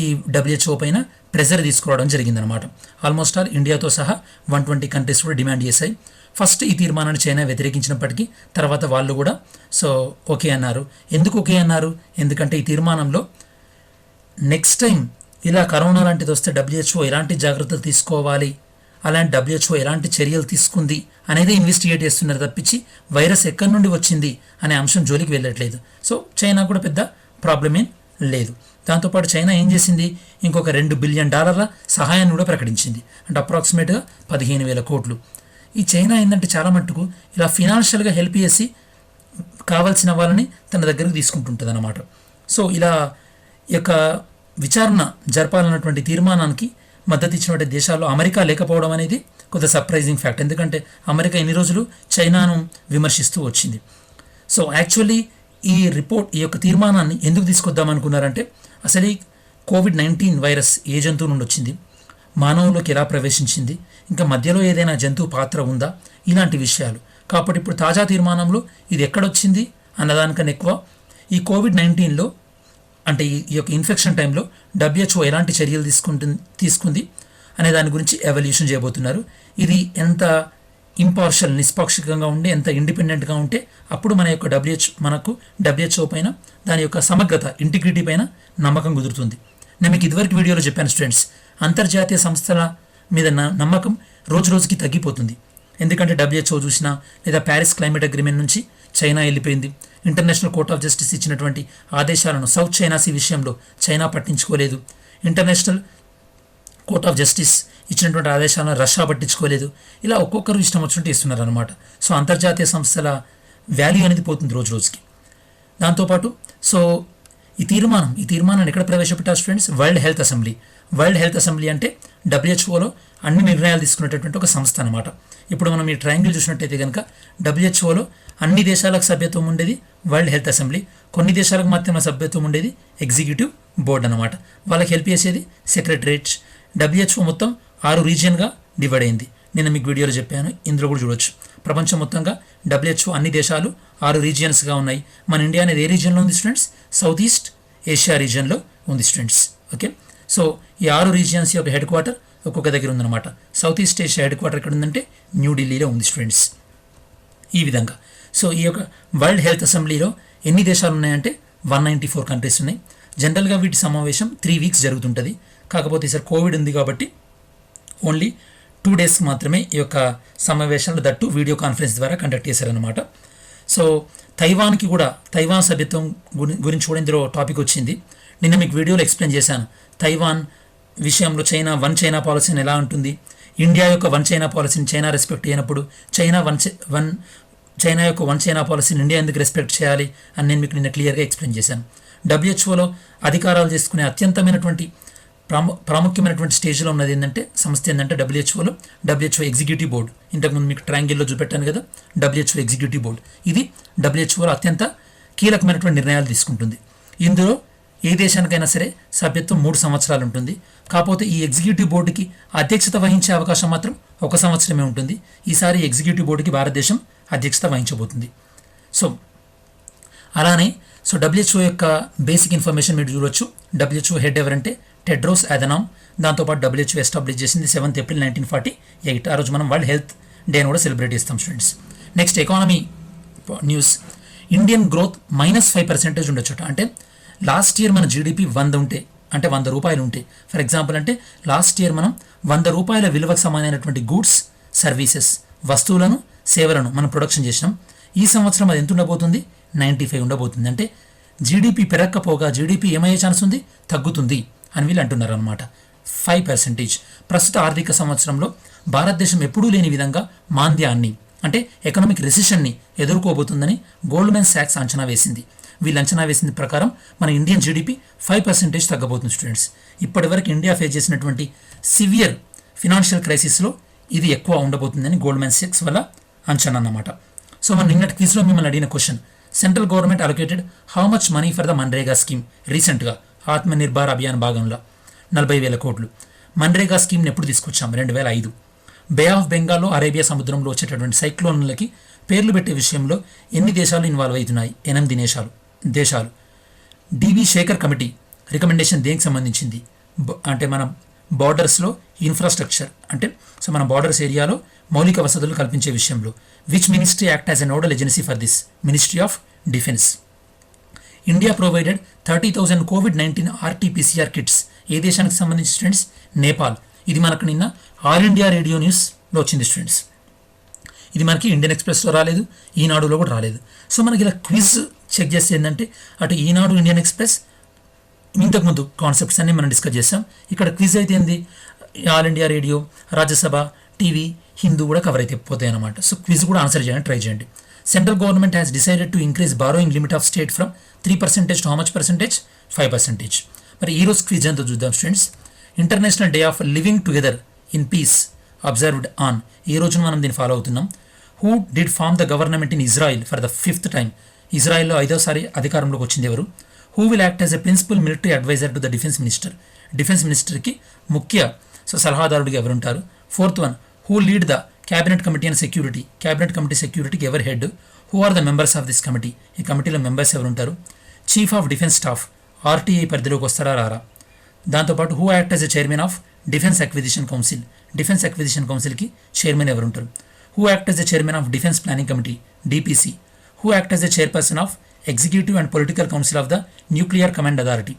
ఈ WHO పైన ప్రెజర్ తీసుకురావడం జరిగిందనమాట. ఆల్మోస్ట్ ఆల్ ఇండియాతో సహా 120 కంట్రీస్ కూడా డిమాండ్ చేశాయి. ఫస్ట్ ఈ తీర్మానాన్ని చైనా వ్యతిరేకించినప్పటికీ తర్వాత వాళ్ళు కూడా సో ఓకే అన్నారు. ఎందుకు ఓకే అన్నారు, ఎందుకంటే ఈ తీర్మానంలో నెక్స్ట్ టైం ఇలా కరోనా లాంటిది వస్తే WHO ఎలాంటి జాగ్రత్తలు తీసుకోవాలి, అలాంటి WHO ఎలాంటి చర్యలు తీసుకుంది అనేది ఇన్వెస్టిగేట్ చేస్తున్నారు తప్పించి వైరస్ ఎక్కడి నుండి వచ్చింది అనే అంశం జోలికి వెళ్ళట్లేదు. సో చైనా కూడా పెద్ద ప్రాబ్లం ఏం లేదు. దాంతోపాటు చైనా ఏం చేసింది, ఇంకొక $2 బిలియన్ సహాయాన్ని కూడా ప్రకటించింది. అంటే అప్రాక్సిమేట్గా 15,000 కోట్లు. ఈ చైనా ఏంటంటే చాలా మట్టుకు ఇలా ఫినాన్షియల్గా హెల్ప్ చేసి కావాల్సిన వాళ్ళని తన దగ్గరకు తీసుకుంటుంటుంది అన్నమాట. సో ఇలా ఈ యొక్క విచారణ జరపాలన్నటువంటి తీర్మానానికి మద్దతు ఇచ్చినటువంటి దేశాల్లో అమెరికా లేకపోవడం అనేది కొంత సర్ప్రైజింగ్ ఫ్యాక్ట్. ఎందుకంటే అమెరికా ఎన్ని రోజులు చైనాను విమర్శిస్తూ వచ్చింది. సో యాక్చువల్లీ ఈ యొక్క తీర్మానాన్ని ఎందుకు తీసుకొద్దాం అనుకున్నారంటే, అసలు ఈ COVID-19 వైరస్ ఏ జంతువు నుండి వచ్చింది, మానవులోకి ఎలా ప్రవేశించింది, ఇంకా మధ్యలో ఏదైనా జంతువు పాత్ర ఉందా, ఇలాంటి విషయాలు. కాబట్టి ఇప్పుడు తాజా తీర్మానంలో ఇది ఎక్కడొచ్చింది అన్నదానికన్నా ఎక్కువ ఈ COVID-19లో అంటే ఈ యొక్క ఇన్ఫెక్షన్ టైంలో WHO ఎలాంటి చర్యలు తీసుకుంది అనే దాని గురించి ఎవాల్యుయేషన్ చేయబోతున్నారు. ఇది ఎంత ఇంపార్షియల్, నిష్పాక్షికంగా ఉండి ఎంత ఇండిపెండెంట్గా ఉంటే అప్పుడు మనకు WHO పైన దాని యొక్క సమగ్రత, ఇంటిగ్రిటీ పైన నమ్మకం కుదురుతుంది. నేను మీకు ఇదివరకు వీడియోలో చెప్పాను స్టూడెంట్స్, అంతర్జాతీయ సంస్థల మీద నమ్మకం రోజు రోజుకి తగ్గిపోతుంది. ఎందుకంటే WHO చూసినా లేదా ప్యారిస్ క్లైమేట్ అగ్రిమెంట్ నుంచి చైనా వెళ్ళిపోయింది. ఇంటర్నేషనల్ కోర్ట్ ఆఫ్ జస్టిస్ ఇచ్చినటువంటి ఆదేశాలను సౌత్ చైనా సీ విషయంలో చైనా పట్టించుకోలేదు. ఇంటర్నేషనల్ కోర్ట్ ఆఫ్ జస్టిస్ ఇచ్చినటువంటి ఆదేశాలను రష్యా పట్టించుకోలేదు. ఇలా ఒక్కొక్కరు ఇష్టం వచ్చినట్టు ఇస్తున్నారు అనమాట. సో అంతర్జాతీయ సంస్థల వాల్యూ అనేది పోతుంది రోజు రోజుకి. దాంతోపాటు సో ఈ తీర్మానాన్ని ఎక్కడ ప్రవేశపెట్టారు స్టూడెంట్స్, వరల్డ్ హెల్త్ అసెంబ్లీ అంటే WHOలో అన్ని నిర్ణయాలు తీసుకునేటటువంటి ఒక సంస్థ అనమాట. ఇప్పుడు మనం ఈ ట్రయాంగిల్ చూసినట్టయితే కనుక WHOలో అన్ని దేశాలకు సభ్యత్వం ఉండేది వరల్డ్ హెల్త్ అసెంబ్లీ, కొన్ని దేశాలకు మాత్రమే సభ్యత్వం ఉండేది ఎగ్జిక్యూటివ్ బోర్డు అనమాట. వాళ్ళకి హెల్ప్ చేసేది సెక్రటరేట్. WHO మొత్తం 6 రీజియన్గా డివైడ్ అయింది. నేను మీకు వీడియోలో చెప్పాను, ఇందులో కూడా చూడొచ్చు. ప్రపంచం మొత్తంగా WHO అన్ని దేశాలు 6 రీజియన్స్గా ఉన్నాయి. మన ఇండియా అనేది ఏ రీజియన్లో ఉంది స్టూడెంట్స్, సౌత్ ఈస్ట్ ఏషియా రీజియన్లో ఉంది స్టూడెంట్స్. ఓకే, సో ఈ 6 రీజియన్స్ యొక్క హెడ్ క్వార్టర్ ఒక్కొక్క దగ్గర ఉందన్నమాట. South east Asia head quarter ఎక్కడ ఉందంటే న్యూఢిల్లీలో ఉంది స్టూడెంట్స్. ఈ విధంగా సో ఈ యొక్క వరల్డ్ హెల్త్ అసెంబ్లీలో ఎన్ని దేశాలు ఉన్నాయంటే 194 కంట్రీస్ ఉన్నాయి. జనరల్గా వీటి సమావేశం 3 వీక్స్ జరుగుతుంటుంది. కాకపోతే ఈసారి కోవిడ్ ఉంది కాబట్టి ఓన్లీ 2 days మాత్రమే ఈ యొక్క సమావేశాలు దట్టు వీడియో కాన్ఫరెన్స్ ద్వారా కండక్ట్ చేశారనమాట. సో తైవాన్కి కూడా తైవాన్ సభ్యత్వం గురించి కూడా ఇందులో టాపిక్ వచ్చింది. నిన్న మీకు వీడియోలో ఎక్స్ప్లెయిన్ చేశాను. తైవాన్ విషయంలో చైనా వన్ చైనా పాలసీని ఎలా ఉంటుంది, ఇండియా యొక్క వన్ చైనా పాలసీని చైనా రెస్పెక్ట్ చేయనప్పుడు చైనా యొక్క వన్ చైనా పాలసీని ఇండియా ఎందుకు రెస్పెక్ట్ చేయాలి అని నేను మీకు నిన్న క్లియర్గా ఎక్స్ప్లెయిన్ చేశాను. డబ్ల్యూహెచ్ఓలో అధికారాలు చేసుకునే అత్యంతమైనటువంటి ప్రాముఖ్యమైనటువంటి స్టేజ్లో ఉన్నది ఏంటంటే సంస్థ ఏంటంటే డబ్ల్యూహెచ్ఓ ఎగ్జిక్యూటివ్ బోర్డు. ఇంతకుముందు మీకు ట్రయాంగిల్లో చూపెట్టాను కదా, డబ్ల్యూహెచ్ఓ ఎగ్జిక్యూటివ్ బోర్డు. ఇది డబ్ల్యూహెచ్ఓలో అత్యంత కీలకమైనటువంటి నిర్ణయాలు తీసుకుంటుంది. ఇందులో ఏ దేశానికైనా సరే సభ్యత్వం 3 సంవత్సరాలు ఉంటుంది. కాకపోతే ఈ ఎగ్జిక్యూటివ్ బోర్డుకి అధ్యక్షత వహించే అవకాశం మాత్రం 1 సంవత్సరమే ఉంటుంది. ఈసారి ఎగ్జిక్యూటివ్ బోర్డుకి భారతదేశం అధ్యక్షత వహించబోతుంది. సో అలానే డబ్ల్యూహెచ్ఓ యొక్క బేసిక్ ఇన్ఫర్మేషన్ మీరు చూడొచ్చు. డబ్ల్యూహెచ్ఓ హెడ్ ఎవరంటే టెడ్రోస్ అథనామ్. దాంతోపాటు డబ్ల్యూహెచ్ఓ ఎస్టాబ్లిష్ చేసింది 7th April 1948. ఆ రోజు మనం వరల్డ్ హెల్త్ డేని కూడా సెలబ్రేట్ చేస్తాం students. Next economy news. Indian growth -5% ఉండొచ్చు. అంటే లాస్ట్ ఇయర్ మన జీడిపి 100 ఉంటే, అంటే 100 రూపాయలు ఉంటే, ఫర్ ఎగ్జాంపుల్ అంటే లాస్ట్ ఇయర్ మనం 100 రూపాయల విలువకు సమానమైనటువంటి గూడ్స్, సర్వీసెస్, వస్తువులను, సేవలను మనం ప్రొడక్షన్ చేసినాం. ఈ సంవత్సరం అది ఎంత ఉండబోతుంది? 95 ఉండబోతుంది. అంటే జీడిపి పెరగకపోగా జీడిపి ఏమయ్యే ఛాన్స్ ఉంది? తగ్గుతుంది అని వీళ్ళు అంటున్నారు అనమాట. 5%. ప్రస్తుత ఆర్థిక సంవత్సరంలో భారతదేశం ఎప్పుడూ లేని విధంగా మాంద్యాన్ని అంటే ఎకనామిక్ రెసిషన్ని ఎదుర్కోబోతుందని గోల్డ్మెన్ సాక్స్ అంచనా వేసింది. వీళ్ళు అంచనా వేసింది ప్రకారం మన ఇండియన్ జీడిపి 5% తగ్గబోతుంది స్టూడెంట్స్. ఇప్పటివరకు ఇండియా ఫేస్ చేసినటువంటి సివియర్ ఫినాన్షియల్ క్రైసిస్లో ఇది ఎక్కువ ఉండబోతుందని గోల్డ్మెన్ సాక్స్ వల్ల అంచనా అన్నమాట. సో మన నిన్నటి క్విజ్లో మిమ్మల్ని అడిగిన question, central government allocated how much money for the MNREGA scheme? రీసెంట్గా ఆత్మనిర్భర్ అభియాన్ భాగంలో 40,000 కోట్లు. మన్రేగా స్కీమ్ని ఎప్పుడు తీసుకొచ్చాం? 2005. బే ఆఫ్ బెంగాల్లో అరేబియా సముద్రంలో వచ్చేటటువంటి సైక్లోన్లకి పేర్లు పెట్టే విషయంలో ఎన్ని దేశాలు ఇన్వాల్వ్ అవుతున్నాయి? 8 దేశాలు. డిబి శేఖర్ కమిటీ రికమెండేషన్ దేనికి సంబంధించింది? అంటే మనం బార్డర్స్లో ఇన్ఫ్రాస్ట్రక్చర్ అంటే మన బార్డర్స్ ఏరియాలో మౌలిక వసతులు కల్పించే విషయంలో. Which ministry act as a nodal agency for this? Ministry of defence. India provided 30,000 COVID-19 RT-PCR kits. ఏ దేశానికి సంబంధించి స్టూడెంట్స్? నేపాల్. ఇది మనకు నిన్న ఆల్ ఇండియా రేడియో న్యూస్లో వచ్చింది స్టూడెంట్స్. ఇది మనకి ఇండియన్ ఎక్స్ప్రెస్లో రాలేదు, ఈనాడులో కూడా రాలేదు. సో మనకి ఇలా క్విజ్ చెక్ చేస్తే ఏంటంటే అటు ఈనాడు, ఇండియన్ ఎక్స్ప్రెస్ ఇంతకుముందు కాన్సెప్ట్స్ అన్ని మనం డిస్కస్ చేస్తాం. ఇక్కడ క్విజ్ అయితే ఏంది? All India radio, Rajya Sabha, TV, Hindu కూడా కవర్ అయితే పోతాయి అన్నమాట. సో క్విజ్ కూడా ఆన్సర్ చేయడానికి ట్రై చేయండి. Central government has decided to increase borrowing limit of state from 3% to how much percentage? 5%. మరి ఈరోజు క్విజ్ ఎంతో చూద్దాం students. International day of living together in peace observed on. ఈ రోజున మనం దీన్ని ఫాలో అవుతున్నాం. Who did form the government in Israel for the 5th time? ఇజ్రాయిల్లో 5వసారి అధికారంలోకి వచ్చింది ఎవరు? Who will act as a principal military adviser to the defence minister? Defence మినిస్టర్కి ముఖ్య సలహాదారుడిగా ఎవరుంటారు? 4th one, who lead the cabinet committee and security? Cabinet committee సెక్యూరిటీకి ఎవరు head? Who are the members of this committee? ఈ కమిటీలో members ఎవరు ఉంటారు? Chief of defence staff RTI పరిధిలోకి వస్తారా రారా? దాంతోపాటు who act as a chairman of defence acquisition council? Defence acquisition కౌన్సిల్కి చైర్మన్ ఎవరు ఉంటారు? Who act as a chairman of defence planning committee DPC? Who act as a chairperson of executive and political council of the nuclear command authority?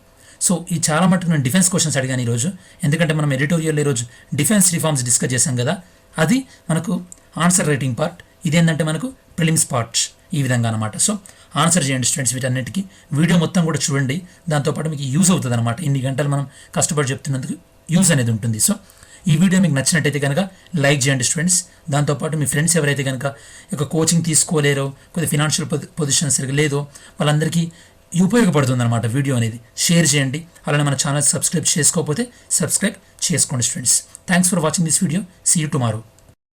So ఈ చాలా మటుకు నేను defence questions అడిగాను ఈరోజు, ఎందుకంటే మనం ఎడిటోరియల్ ఈరోజు డిఫెన్స్ రిఫార్మ్స్ డిస్కస్ చేశాం కదా, అది మనకు ఆన్సర్ రైటింగ్ పార్ట్, ఇదేంటంటే మనకు ప్రిలిమ్స్ పార్ట్, ఈ విధంగా అనమాట. సో ఆన్సర్ చేయండి స్టూడెంట్స్ వీటన్నిటికీ. వీడియో మొత్తం కూడా చూడండి, దాంతోపాటు మీకు యూజ్ అవుతుంది అనమాట. ఇన్ని గంటలు మనం కష్టపడి చెప్తున్నందుకు యూజ్ అనేది ఉంటుంది. సో ఈ వీడియో మీకు నచ్చినట్టయితే కనుక లైక్ చేయండి స్టూడెంట్స్. దాంతోపాటు మీ ఫ్రెండ్స్ ఎవరైతే కనుక ఒక కోచింగ్ తీసుకోలేరో, కొద్దిగా ఫినాన్షియల్ పొజిషన్ సరిగ్గా లేదో వాళ్ళందరికీ ఉపయోగపడుతుంది అనమాట వీడియో అనేది. షేర్ చేయండి. అలానే మన ఛానల్ సబ్స్క్రైబ్ చేసుకోకపోతే సబ్స్క్రైబ్ చేసుకోండి students. Thanks for watching this video. See you tomorrow.